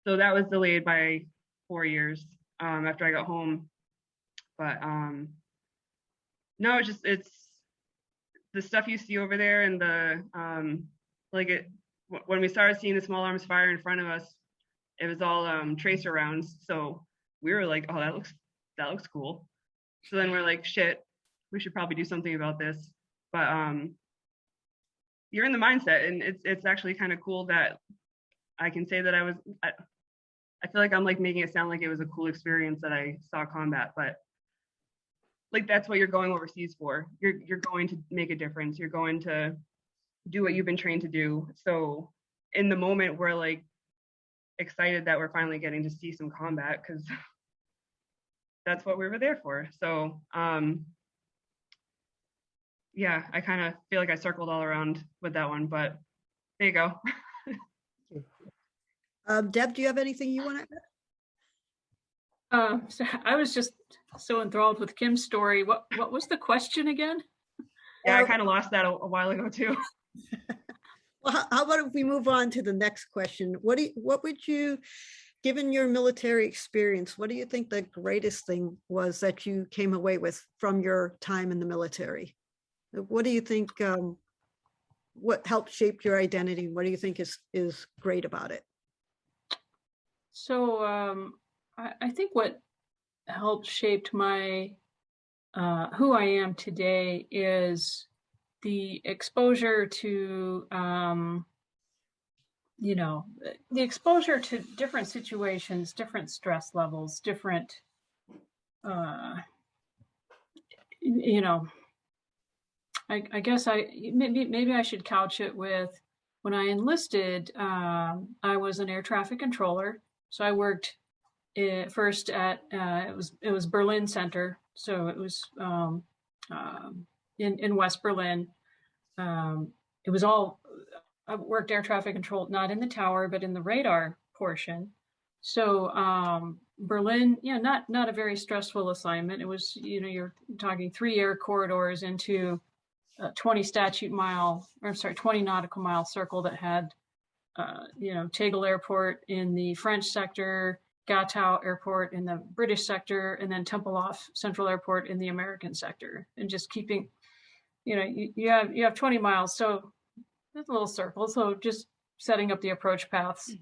So that was delayed by 4 years after I got home. But no, it's the stuff you see over there, and the when we started seeing the small arms fire in front of us, it was all tracer rounds. So we were like, oh, that looks cool. So then we're like, shit, we should probably do something about this. But you're in the mindset, and it's actually kind of cool that I can say that I feel like I'm like making it sound like it was a cool experience that I saw combat, but like that's what you're going overseas for. You're going to make a difference. You're going to do what you've been trained to do. So in the moment, we're like excited that we're finally getting to see some combat, because that's what we were there for. So yeah, I kind of feel like I circled all around with that one, but there you go. Deb, do you have anything you want to add? So I was just so enthralled with Kim's story. What was the question again? Yeah, I kind of lost that a while ago too. Well, how about if we move on to the next question? What would you, given your military experience, what do you think the greatest thing was that you came away with from your time in the military? What do you think, what helped shape your identity? What do you think is great about it? So I think what helped shaped my who I am today is the exposure to the exposure to different situations, different stress levels, different I guess maybe I should couch it with, when I enlisted, I was an air traffic controller. So I worked first at it was Berlin Center, so it was in West Berlin. It was all, I worked air traffic control, not in the tower, but in the radar portion. So Berlin, not a very stressful assignment. It was, you're talking 3 air corridors into a 20 nautical mile circle that had, Tegel Airport in the French sector, Gatow Airport in the British sector, and then Tempelhof Central Airport in the American sector. And just keeping, you have 20 miles, so that's a little circle. So just setting up the approach paths,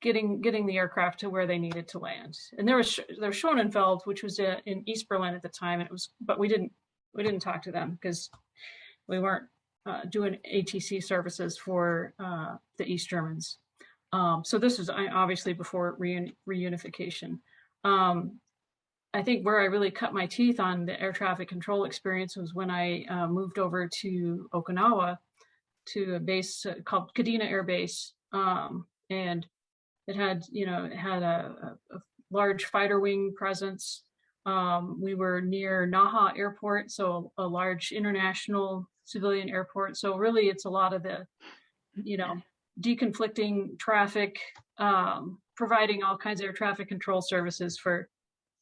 getting the aircraft to where they needed to land. And there was Schonenfeld, which was in East Berlin at the time, and but we didn't talk to them because we weren't doing ATC services for the East Germans. So this was obviously before reunification. I think where I really cut my teeth on the air traffic control experience was when I moved over to Okinawa, to a base called Kadena Air Base. And it had a large fighter wing presence. We were near Naha Airport, so a large international civilian airport. So really it's a lot of the, deconflicting traffic, providing all kinds of air traffic control services for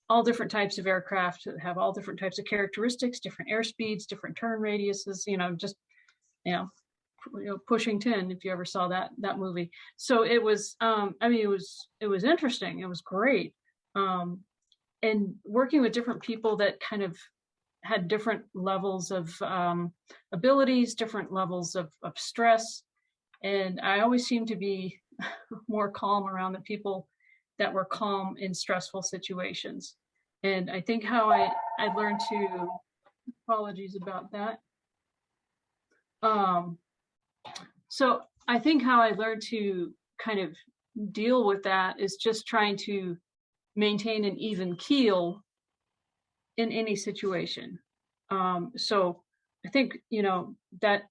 all different types of aircraft that have all different types of characteristics, different airspeeds, different turn radiuses, just, Pushing 10, if you ever saw that movie. So it was, it was interesting. It was great. And working with different people that kind of had different levels of abilities, different levels of stress. And I always seemed to be more calm around the people that were calm in stressful situations. And I think how I learned to, apologies about that. So I think how I learned to kind of deal with that is just trying to maintain an even keel in any situation. So I think, that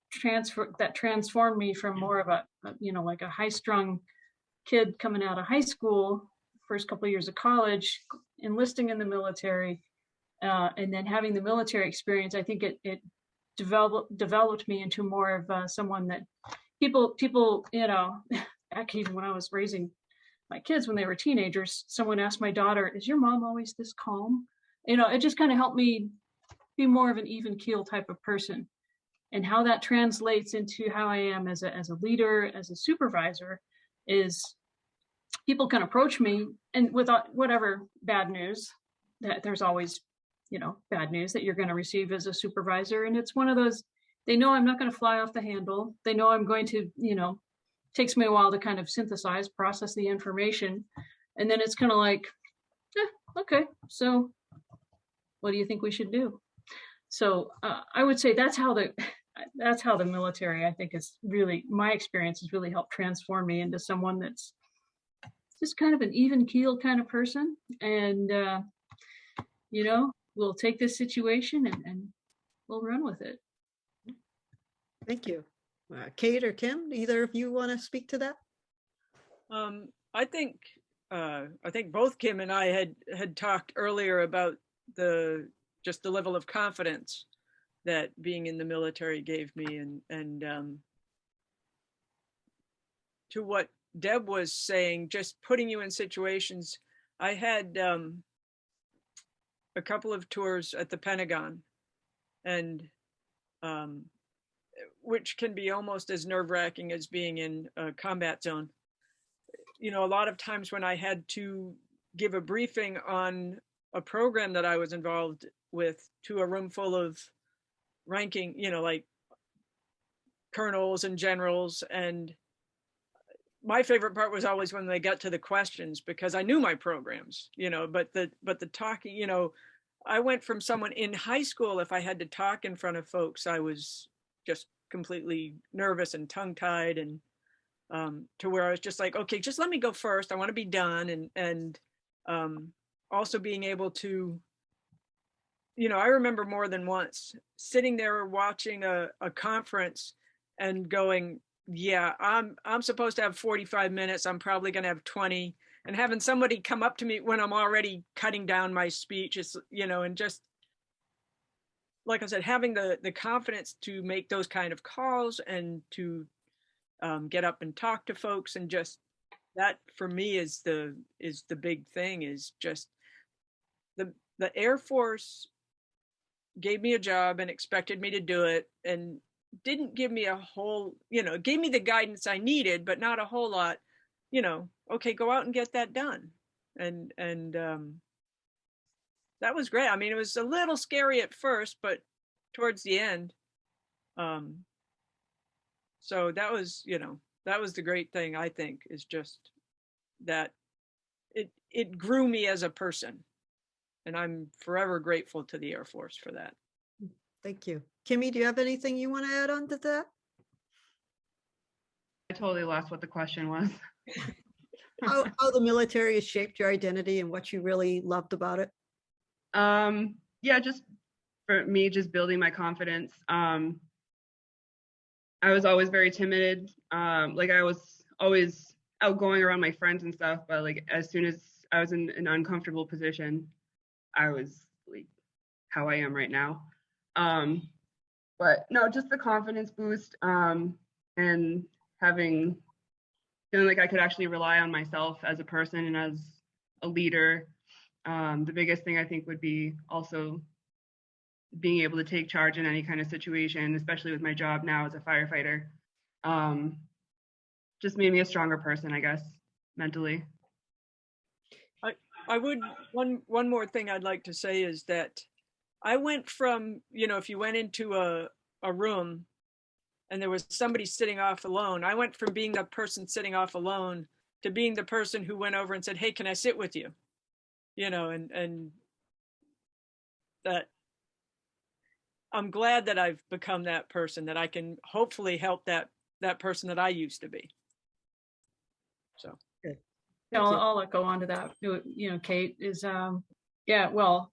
transformed me from more of a like a high-strung kid coming out of high school, first couple of years of college, enlisting in the military, and then having the military experience. I think it developed me into more of someone that people, back even when I was raising my kids when they were teenagers, someone asked my daughter, "Is your mom always this calm?" It just kind of helped me be more of an even keel type of person. And how that translates into how I am as a leader, as a supervisor, is people can approach me and without whatever bad news, that there's always, bad news that you're going to receive as a supervisor. And it's one of those, they know I'm not going to fly off the handle. They know I'm going to, takes me a while to kind of synthesize, process the information. And then it's kind of like, okay, so what do you think we should do? So I would say that's how the military, I think, is really, my experience has really helped transform me into someone that's just kind of an even keel kind of person. And, we'll take this situation and we'll run with it. Thank you. Kate or Kim, either of you want to speak to that? I think both Kim and I had talked earlier about the level of confidence that being in the military gave me, and to what Deb was saying, just putting you in situations. I had a couple of tours at the Pentagon, and which can be almost as nerve-wracking as being in a combat zone. A lot of times when I had to give a briefing on a program that I was involved with to a room full of ranking, like colonels and generals, and my favorite part was always when they got to the questions, because I knew my programs, but the talking, I went from someone in high school, if I had to talk in front of folks, I was just completely nervous and tongue-tied, and to where I was just like, okay, just let me go first. I want to be done. And also being able to, I remember more than once sitting there watching a conference and going, yeah, I'm supposed to have 45 minutes. I'm probably going to have 20, and having somebody come up to me when I'm already cutting down my speech is, and just, like I said, having the confidence to make those kind of calls and to get up and talk to folks, and just that for me is the big thing, is just the Air Force gave me a job and expected me to do it, and didn't give me a whole, gave me the guidance I needed, but not a whole lot, okay, go out and get that done. And that was great. I mean, it was a little scary at first, but towards the end, so that was, that was the great thing, I think, is just that it grew me as a person. And I'm forever grateful to the Air Force for that. Thank you. Kimmy, do you have anything you want to add on to that? I totally lost what the question was. How the military has shaped your identity and what you really loved about it? Yeah, just for me, just building my confidence. I was always very timid. Like I was always outgoing around my friends and stuff, but like as soon as I was in an uncomfortable position, I was like how I am right now. But no, just the confidence boost, and having feeling like I could actually rely on myself as a person and as a leader. The biggest thing I think would be also being able to take charge in any kind of situation, especially with my job now as a firefighter. Just made me a stronger person, I guess, mentally. I would, one more thing I'd like to say is that I went from, if you went into a room and there was somebody sitting off alone, I went from being the person sitting off alone to being the person who went over and said, hey, can I sit with you? And that I'm glad that I've become that person, that I can hopefully help that person that I used to be. So. Good. I'll go on to that. Kate is, well,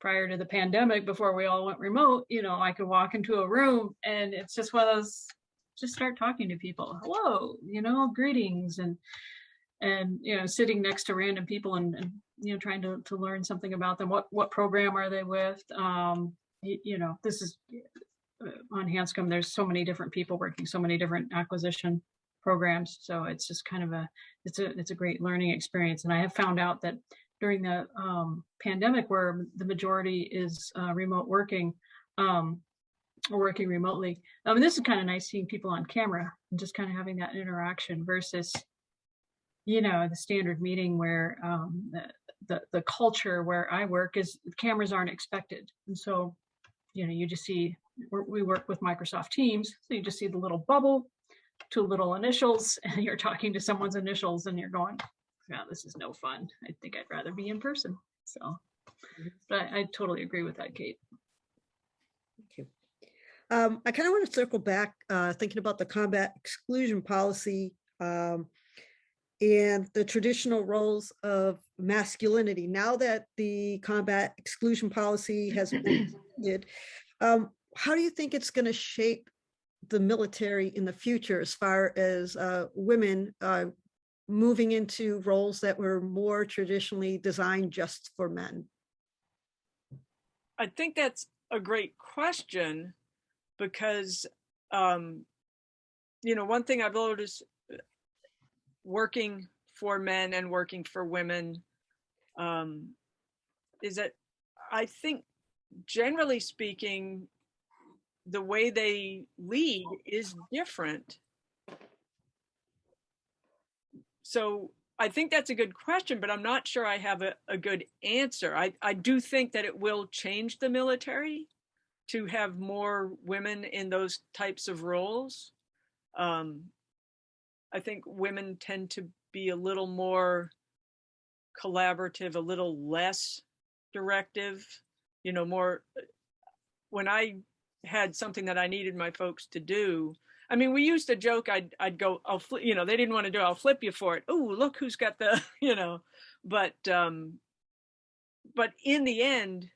prior to the pandemic, before we all went remote, I could walk into a room and it's just one of those, just start talking to people. Hello, greetings, and sitting next to random people and trying to learn something about them. What program are they with? This is on Hanscom. There's so many different people working so many different acquisition programs, so it's just kind of it's a great learning experience. And I have found out that during the pandemic, where the majority is remote working, or working remotely, this is kind of nice seeing people on camera and just kind of having that interaction versus the standard meeting where the culture where I work is cameras aren't expected, and so you just see, we work with Microsoft Teams, so you just see the little bubble, two little initials, and you're talking to someone's initials and you're going, yeah, this is no fun. I think I'd rather be in person. So, but I totally agree with that, Kate. Thank you. I kind of want to circle back, thinking about the combat exclusion policy and the traditional roles of masculinity. Now that the combat exclusion policy has been ended, how do you think it's going to shape the military in the future as far as women moving into roles that were more traditionally designed just for men? I think that's a great question because, one thing I've noticed working for men and working for women is that I think, generally speaking, the way they lead is different. So I think that's a good question, but I'm not sure I have a good answer. I do think that it will change the military to have more women in those types of roles. I think women tend to be a little more collaborative, a little less directive, more. When I had something that I needed my folks to do, I mean, we used to joke, I'd go, I'll flip, they didn't want to do it, I'll flip you for it. Oh, look who's got the, but in the end,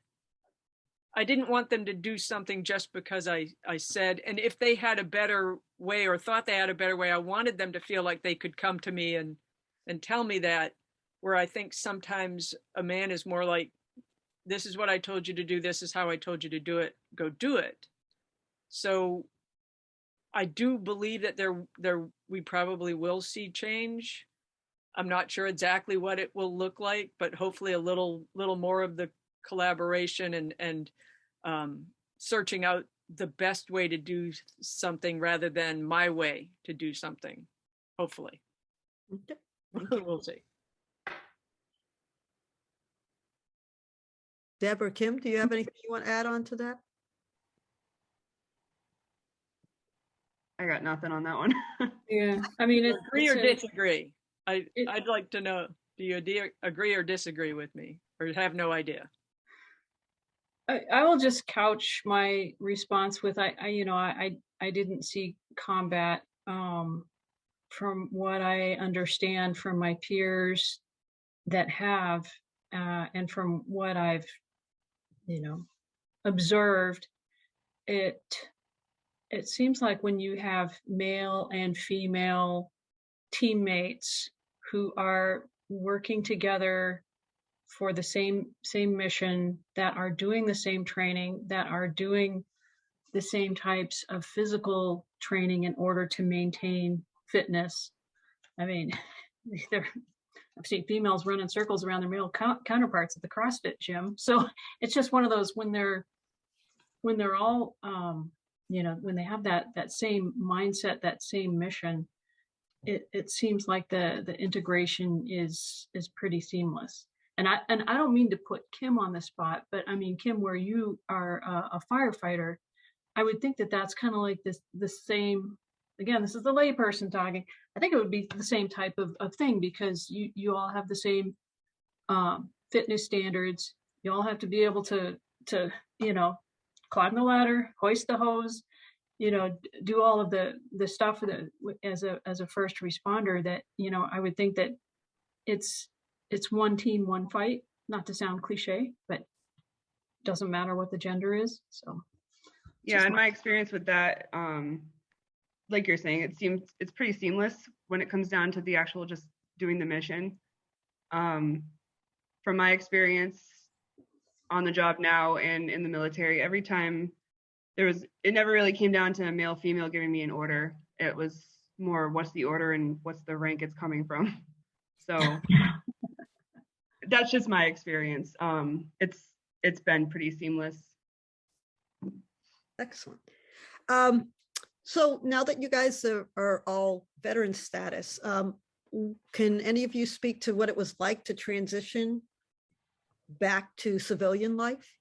I didn't want them to do something just because I said, and if they had a better way or thought they had a better way, I wanted them to feel like they could come to me and tell me that, where I think sometimes a man is more like, this is what I told you to do, this is how I told you to do it, go do it. So I do believe that we probably will see change. I'm not sure exactly what it will look like, but hopefully a little more of the collaboration and searching out the best way to do something rather than my way to do something, hopefully. Okay. We'll see. Deb or Kim, do you have anything you want to add on to that? I got nothing on that one. Yeah, I mean, agree or disagree? I'd like to know, do you agree or disagree with me, or have no idea? I will just couch my response with I didn't see combat from what I understand from my peers that have and from what I've observed, it seems like when you have male and female teammates who are working together for the same mission, that are doing the same training, that are doing the same types of physical training in order to maintain fitness, I mean, I've seen females run in circles around their male counterparts at the CrossFit gym. So it's just one of those when they're all, when they have that same mindset, that same mission, it seems like the integration is pretty seamless. And I don't mean to put Kim on the spot, but I mean, Kim, where you are a firefighter, I would think that that's kind of like the same. Again, this is the layperson talking. I think it would be the same type of thing, because you all have the same fitness standards. You all have to be able to climb the ladder, hoist the hose, do all of the stuff that as a first responder, that I would think that it's one team, one fight. Not to sound cliche, but doesn't matter what the gender is. So yeah, in my experience with that, like you're saying, it's pretty seamless when it comes down to the actual just doing the mission. From my experience on the job now and in the military, every time it never really came down to a male female giving me an order. It was more what's the order and what's the rank it's coming from. So that's just my experience. It's been pretty seamless. Excellent. So now that you guys are all veteran status, can any of you speak to what it was like to transition back to civilian life?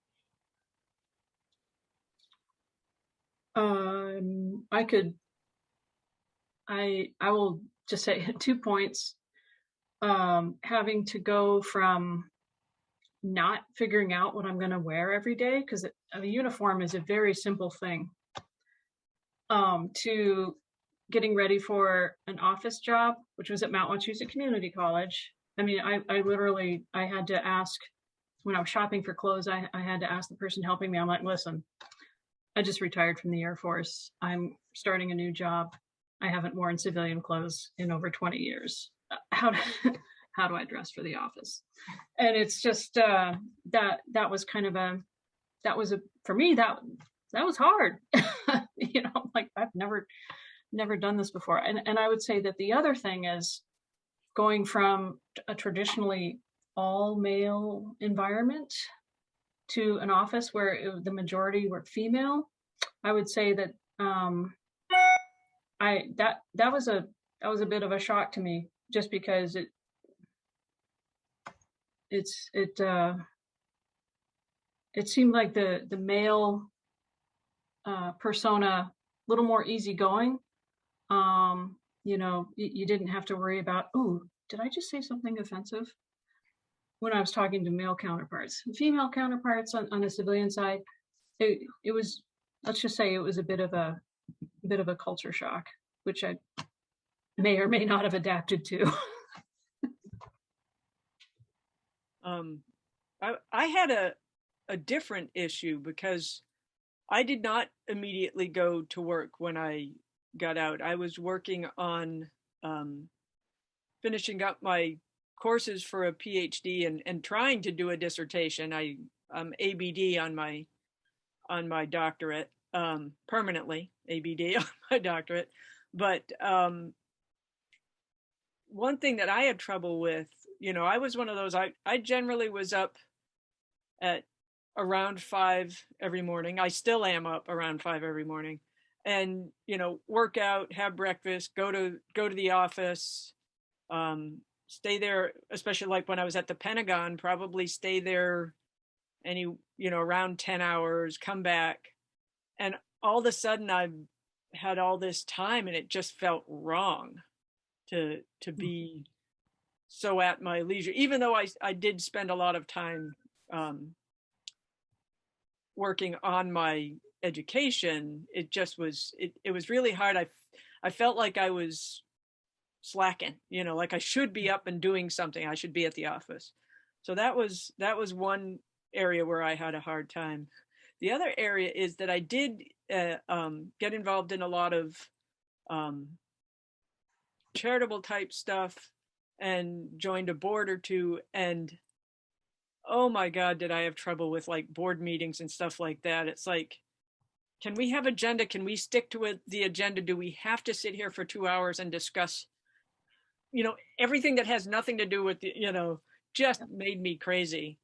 I will just say 2 points. Having to go from not figuring out what I'm going to wear every day, because a uniform is a very simple thing, to getting ready for an office job, which was at Mount Wachusett Community College. I mean, I had to ask, when I was shopping for clothes, I had to ask the person helping me. I'm like, listen, I just retired from the Air Force. I'm starting a new job. I haven't worn civilian clothes in over 20 years. How do I dress for the office? And it's just that was kind of for me, that was hard. Like I've never done this before. And I would say that the other thing is going from a traditionally all male environment to an office where the majority were female. I would say that that was a bit of a shock to me, just because it seemed like the male persona a little more easygoing. You didn't have to worry about, oh, did I just say something offensive? When I was talking to male counterparts, female counterparts on the civilian side, it was, let's just say, it was a bit of a culture shock, which I may or may not have adapted to. I had a different issue, because I did not immediately go to work when I got out. I was working on finishing up my courses for a PhD and trying to do a dissertation. I'm ABD on my doctorate, permanently ABD on my doctorate. But one thing that I had trouble with, I was one of those, I generally was up at around 5 every morning. I still am up around 5 every morning, and work out, have breakfast, go to the office, stay there, especially like when I was at the Pentagon, probably stay there around 10 hours, come back. And all of a sudden I've had all this time, and it just felt wrong to be so at my leisure, even though I did spend a lot of time working on my education. It just was, it was really hard. I felt like I was slacking, like I should be up and doing something. I should be at the office. So that was one area where I had a hard time. The other area is that I did get involved in a lot of charitable type stuff and joined a board or two, and oh my God, did I have trouble with like board meetings and stuff like that. It's like, can we have agenda? Can we stick to the agenda? Do we have to sit here for 2 hours and discuss everything that has nothing to do with, just made me crazy.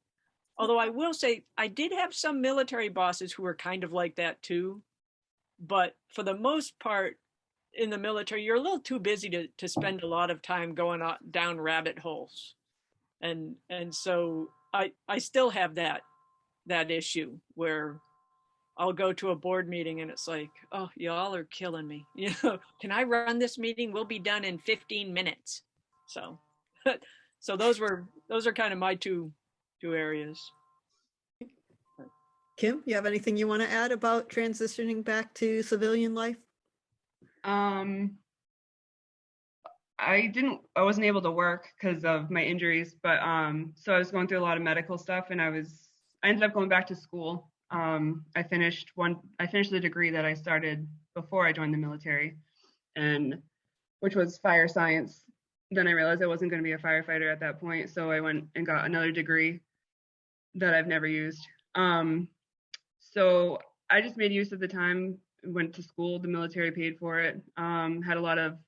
Although I will say, I did have some military bosses who were kind of like that too. But for the most part, in the military, you're a little too busy to spend a lot of time going down rabbit holes. And so I still have that issue where I'll go to a board meeting and it's like, oh, y'all are killing me. Can I run this meeting? We'll be done in 15 minutes. So, so those are kind of my two areas. Kim, you have anything you want to add about transitioning back to civilian life? I wasn't able to work because of my injuries, but so I was going through a lot of medical stuff, and I ended up going back to school. I finished the degree that I started before I joined the military, which was fire science. Then I realized I wasn't going to be a firefighter at that point, so I went and got another degree that I've never used. So I just made use of the time, went to school, the military paid for it, had a lot of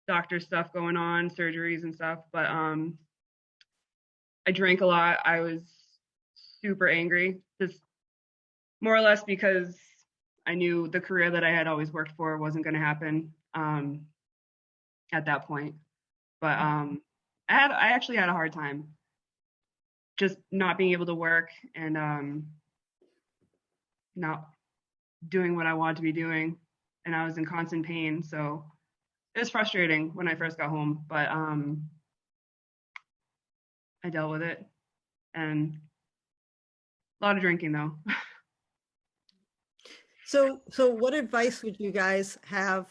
doctor stuff going on, surgeries and stuff, but I drank a lot. I was super angry, just more or less because I knew the career that I had always worked for wasn't going to happen at that point. But I actually had a hard time just not being able to work and not doing what I wanted to be doing, and I was in constant pain. So it was frustrating when I first got home, but I dealt with it, and a lot of drinking though. So what advice would you guys have?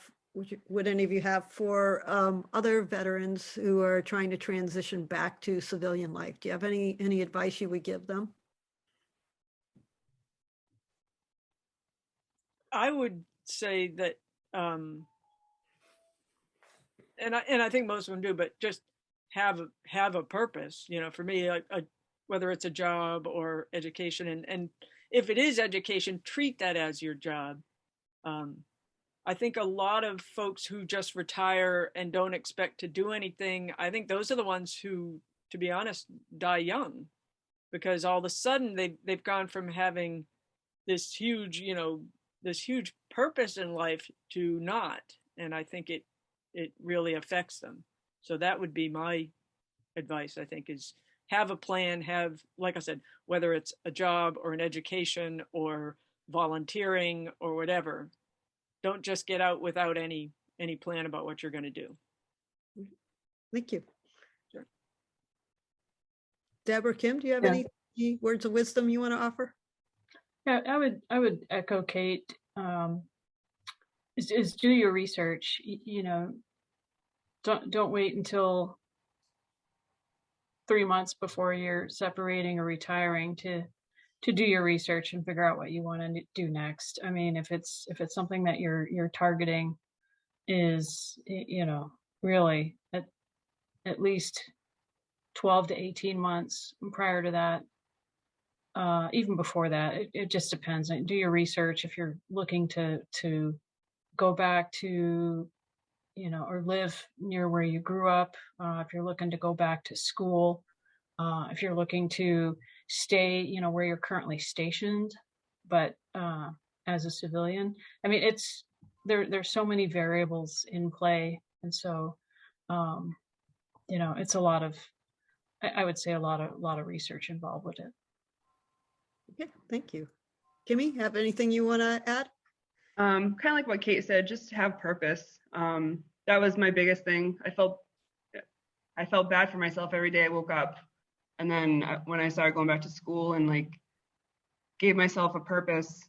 Would any of you have for other veterans who are trying to transition back to civilian life? Do you have any advice you would give them? I would say that, and I think most of them do, but just have a purpose. For me, whether it's a job or education, and if it is education, treat that as your job. I think a lot of folks who just retire and don't expect to do anything, I think those are the ones who, to be honest, die young, because all of a sudden they've gone from having this huge purpose in life to not. And I think it really affects them. So that would be my advice, I think, is have a plan, like I said, whether it's a job or an education or volunteering or whatever. Don't just get out without any plan about what you're going to do. Thank you. Sure. Deb or Kim, do you have any words of wisdom you want to offer? Yeah, I would echo Kate. Is do your research. Don't wait until 3 months before you're separating or retiring to do your research and figure out what you want to do next. I mean, if it's something that you're targeting is, really at least 12 to 18 months prior to that. Even before that, it just depends. Do your research if you're looking to go back to, or live near where you grew up. If you're looking to go back to school, if you're looking to stay, where you're currently stationed, but as a civilian, I mean, there's so many variables in play, and so it's a lot of, I would say a lot of research involved with it. Okay, thank you. Kimmy, have anything you want to add? Kind of like what Kate said, just have purpose. That was my biggest thing. I felt bad for myself every day I woke up. And then when I started going back to school and gave myself a purpose,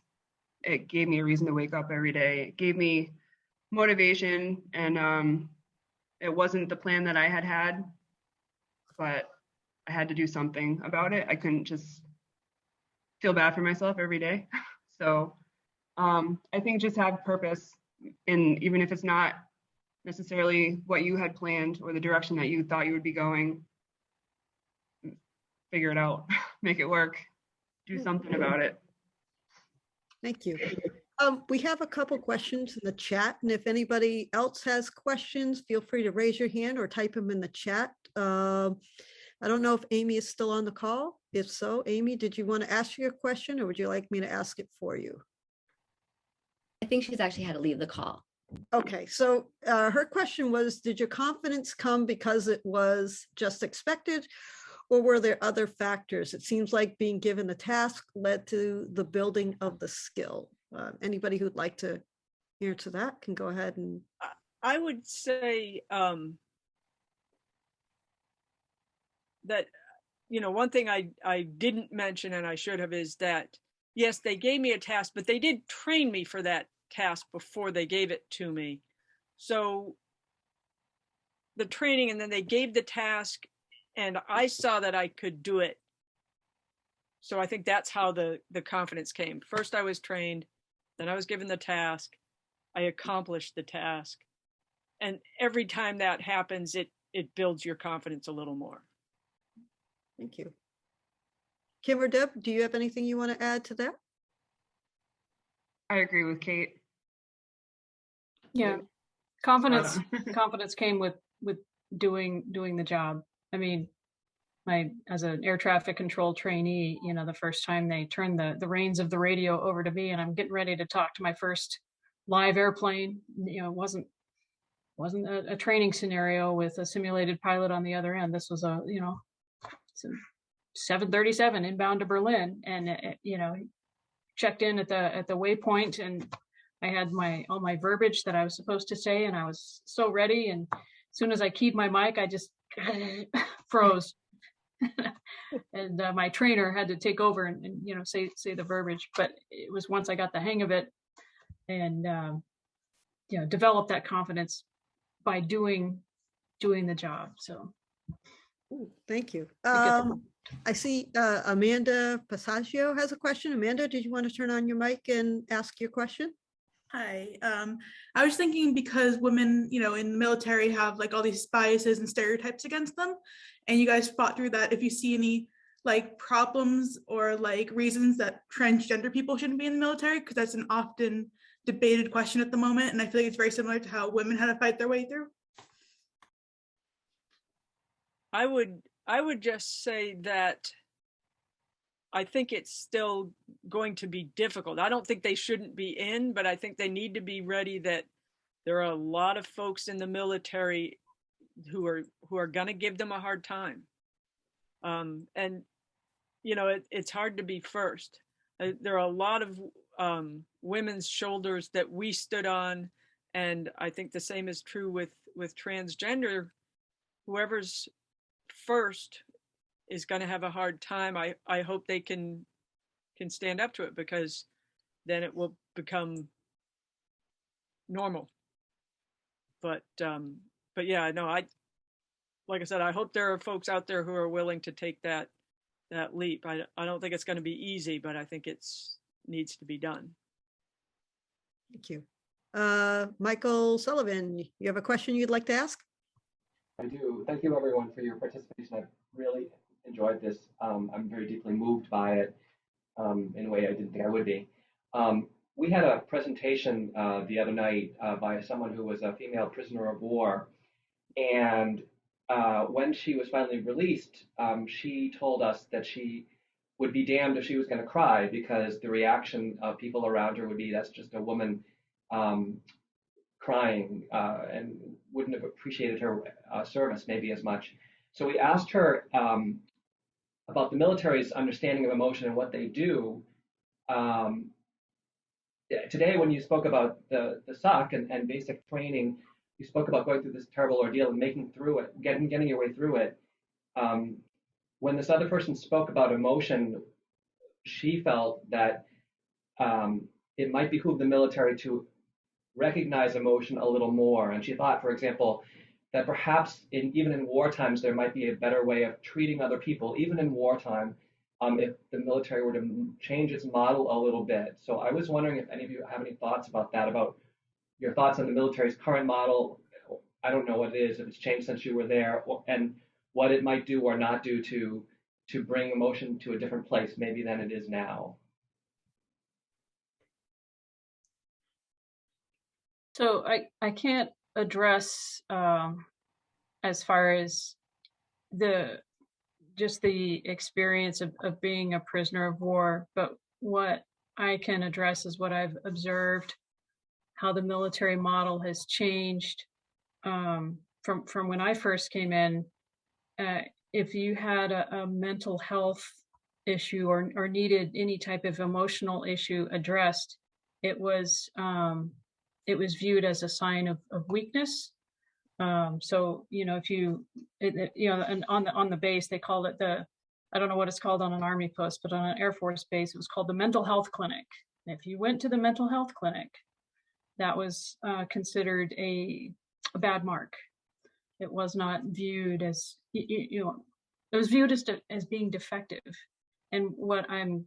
it gave me a reason to wake up every day. It gave me motivation, and it wasn't the plan that I had, but I had to do something about it. I couldn't just feel bad for myself every day. So I think just have purpose, and even if it's not necessarily what you had planned or the direction that you thought you would be going, figure it out, make it work, do something about it. Thank you. We have a couple questions in the chat, and if anybody else has questions, feel free to raise your hand or type them in the chat. I don't know if Amy is still on the call. If so, Amy, did you want to ask your question or would you like me to ask it for you? I think she's actually had to leave the call. Okay, so her question was, did your confidence come because it was just expected, or were there other factors? It seems like being given the task led to the building of the skill. Anybody who'd like to answer that can go ahead and. I would say that, one thing I didn't mention and I should have is that, yes, they gave me a task, but they did train me for that task before they gave it to me. So the training, and then they gave the task and I saw that I could do it. So I think that's how the confidence came. First I was trained, then I was given the task, I accomplished the task. And every time that happens, it builds your confidence a little more. Thank you. Kim or Deb, do you have anything you want to add to that? I agree with Kate. Yeah, confidence came with doing the job. I mean, as an air traffic control trainee, the first time they turned the reins of the radio over to me and I'm getting ready to talk to my first live airplane, it wasn't a training scenario with a simulated pilot on the other end. This was a 737 inbound to Berlin, and checked in at the waypoint, and I had all my verbiage that I was supposed to say, and I was so ready. And as soon as I keyed my mic, I just froze, and my trainer had to take over and say the verbiage. But it was once I got the hang of it, and developed that confidence by doing the job. So. Ooh, thank you. I see Amanda Passaggio has a question. Amanda, did you want to turn on your mic and ask your question? Hi, I was thinking because women, in the military have like all these biases and stereotypes against them, and you guys fought through that. If you see any like problems or like reasons that transgender people shouldn't be in the military, because that's an often debated question at the moment, and I feel like it's very similar to how women had to fight their way through. I would just say that I think it's still going to be difficult. I don't think they shouldn't be in, but I think they need to be ready that there are a lot of folks in the military who are going to give them a hard time. And it's hard to be first. There are a lot of women's shoulders that we stood on, and I think the same is true with transgender. Whoever's first is going to have a hard time. I hope they can stand up to it, because then it will become normal. But yeah, no, like I said, I hope there are folks out there who are willing to take that leap. I don't think it's going to be easy, but I think needs to be done. Thank you. Michael Sullivan, you have a question you'd like to ask? I do. Thank you, everyone, for your participation. I've really enjoyed this. I'm very deeply moved by it in a way I didn't think I would be. We had a presentation the other night by someone who was a female prisoner of war. And when she was finally released, she told us that she would be damned if she was going to cry, because the reaction of people around her would be, that's just a woman crying, and wouldn't have appreciated her service maybe as much. So we asked her about the military's understanding of emotion and what they do. Today, when you spoke about the SOC and basic training, you spoke about going through this terrible ordeal and making through it, getting your way through it. When this other person spoke about emotion, she felt that it might behoove the military to recognize emotion a little more. And she thought, for example, that perhaps even in war times, there might be a better way of treating other people, even in wartime, if the military were to change its model a little bit. So I was wondering if any of you have any thoughts about that, about your thoughts on the military's current model. I don't know what it is, if it's changed since you were there, and what it might do or not do to bring emotion to a different place maybe than it is now. So I can't address as far as just the experience of being a prisoner of war, but what I can address is what I've observed, how the military model has changed from when I first came in. If you had a mental health issue or needed any type of emotional issue addressed, it was viewed as a sign of weakness. So if you and on the base they called it I don't know what it's called on an Army post, but on an Air Force base it was called the mental health clinic. And if you went to the mental health clinic, that was considered a bad mark. It was not viewed as it was viewed as being defective. And what I'm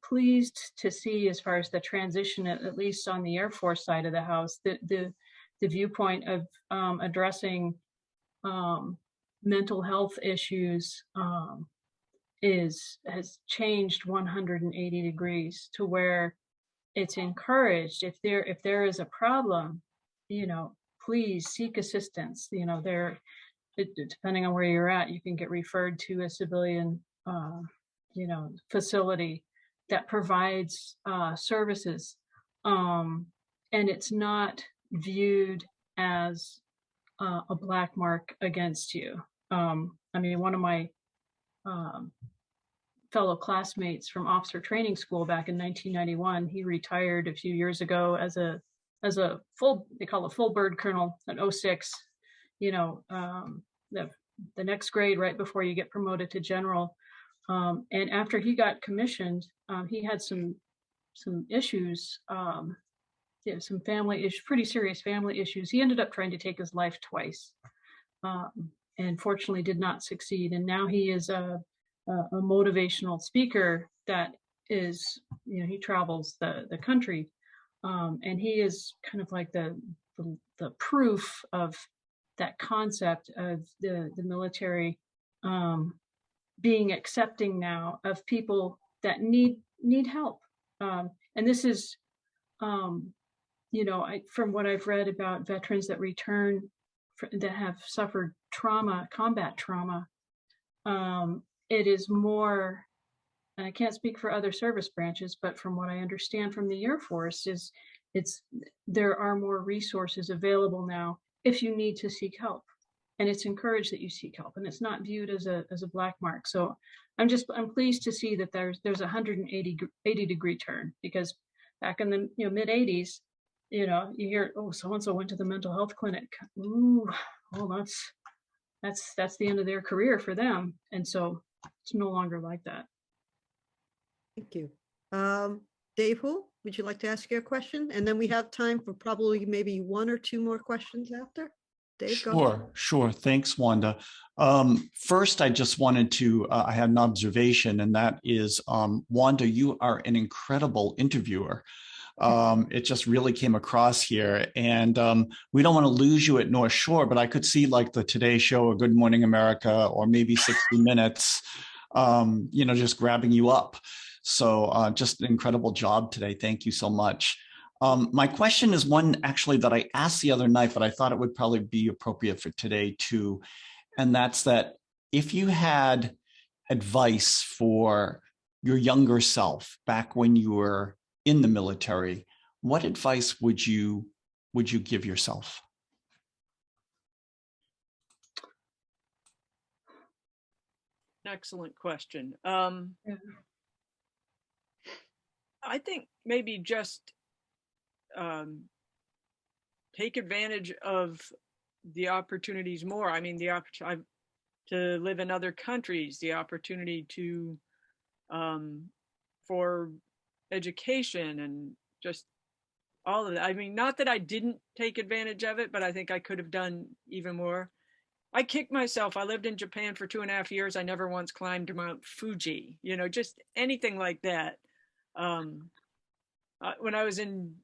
pleased to see as far as the transition, at least on the Air Force side of the house, the viewpoint of addressing mental health issues has changed 180 degrees to where it's encouraged. If there is a problem, please seek assistance. Depending on where you're at, you can get referred to a civilian facility that provides services, and it's not viewed as a black mark against you. One of my fellow classmates from officer training school back in 1991, he retired a few years ago as a full, they call it full bird colonel, an 06, the next grade right before you get promoted to general. And after he got commissioned, he had some issues, some family issues, pretty serious family issues. He ended up trying to take his life twice, and fortunately did not succeed. And now he is a motivational speaker that is, he travels the country, and he is kind of like the proof of that concept of the military being accepting now of people that need help. And this is, from what I've read about veterans that return that have suffered trauma, combat trauma, it is more, and I can't speak for other service branches, but from what I understand from the Air Force is there are more resources available now if you need to seek help. And it's encouraged that you seek help, and it's not viewed as a black mark. So I'm pleased to see that there's 180 degree turn, because back in the mid 80s, you hear, oh, so-and-so went to the mental health clinic. Ooh, well, that's the end of their career for them. And so it's no longer like that. Thank you. Dave, would you like to ask your question? And then we have time for probably maybe one or two more questions after. Dave, go ahead. Sure. Thanks, Wanda. First, I just wanted to, I had an observation, and that is, Wanda, you are an incredible interviewer. It just really came across here, and we don't want to lose you at North Shore, but I could see like the Today Show or Good Morning America or maybe 60 Minutes, just grabbing you up. So just an incredible job today. Thank you so much. My question is one actually that I asked the other night, but I thought it would probably be appropriate for today too. And that's that if you had advice for your younger self back when you were in the military, what advice would you give yourself? Excellent question. I think maybe just take advantage of the opportunities more. I mean, the opportunity to live in other countries, the opportunity to for education, and just all of that. I mean, not that I didn't take advantage of it, but I think I could have done even more. I kicked myself. I lived in Japan for 2.5 years. I never once climbed Mount Fuji, just anything like that. When I was in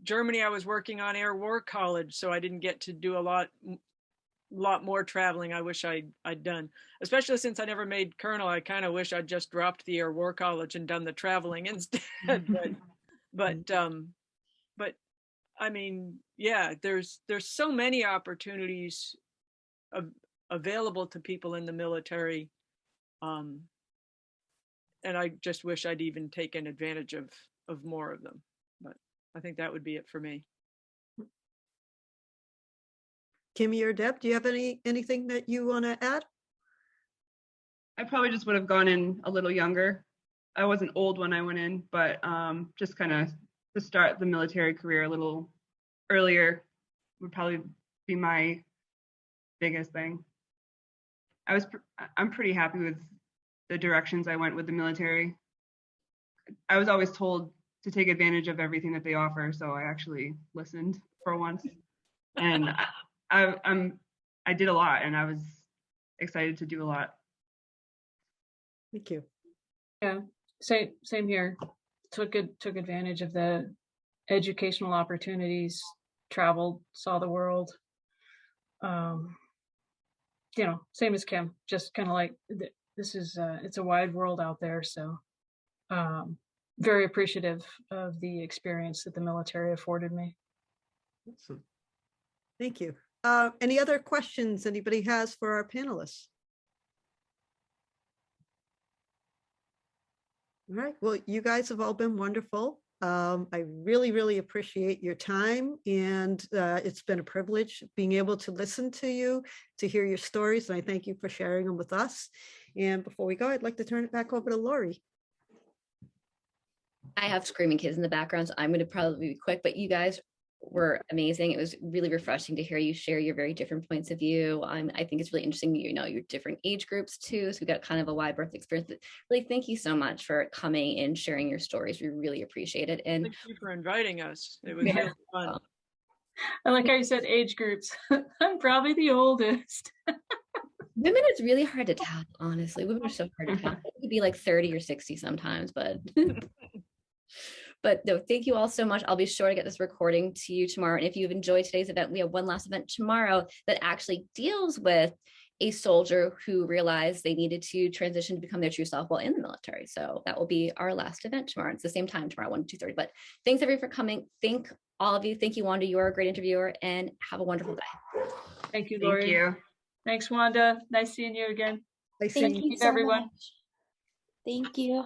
Germany, I was working on Air War College, so I didn't get to do a lot more traveling. I wish I'd done, especially since I never made colonel. I kind of wish I'd just dropped the Air War College and done the traveling instead. but I mean, yeah, there's so many opportunities available to people in the military. And I just wish I'd even taken advantage of more of them. But I think that would be it for me. Kimmy or Deb, do you have anything that you want to add? I probably just would have gone in a little younger. I wasn't old when I went in, but just kind of to start the military career a little earlier would probably be my biggest thing. I'm pretty happy with the directions I went with the military. I was always told to take advantage of everything that they offer, so I actually listened for once, and I did a lot, and I was excited to do a lot. Thank you. Yeah, same here. Took advantage of the educational opportunities, traveled, saw the world. Same as Kim, just kind of like this is it's a wide world out there, so very appreciative of the experience that the military afforded me. Awesome. Thank you. Any other questions anybody has for our panelists? All right, well, you guys have all been wonderful. I really, really appreciate your time, and it's been a privilege being able to listen to you, to hear your stories, and I thank you for sharing them with us. And before we go, I'd like to turn it back over to Lori. I have screaming kids in the background, so I'm going to probably be quick, but you guys were amazing. It was really refreshing to hear you share your very different points of view. I think it's really interesting, your different age groups too. So we got kind of a wide berth experience. But really, thank you so much for coming and sharing your stories. We really appreciate it. And thank you for inviting us. It was really fun. And like I said, age groups. I'm probably the oldest. Women, it's really hard to tell, honestly. Women are so hard to tell. It could be like 30 or 60 sometimes, but But no, thank you all so much. I'll be sure to get this recording to you tomorrow. And if you've enjoyed today's event, we have one last event tomorrow that actually deals with a soldier who realized they needed to transition to become their true self while in the military. So that will be our last event tomorrow. It's the same time tomorrow, 1 to 2:30. But thanks everyone for coming. Thank all of you. Thank you, Wanda. You are a great interviewer, and have a wonderful day. Thank you, Lori. Thank you. Thanks, Wanda. Nice seeing you again. Nice Thank seeing you you. so everyone. much. Thank you.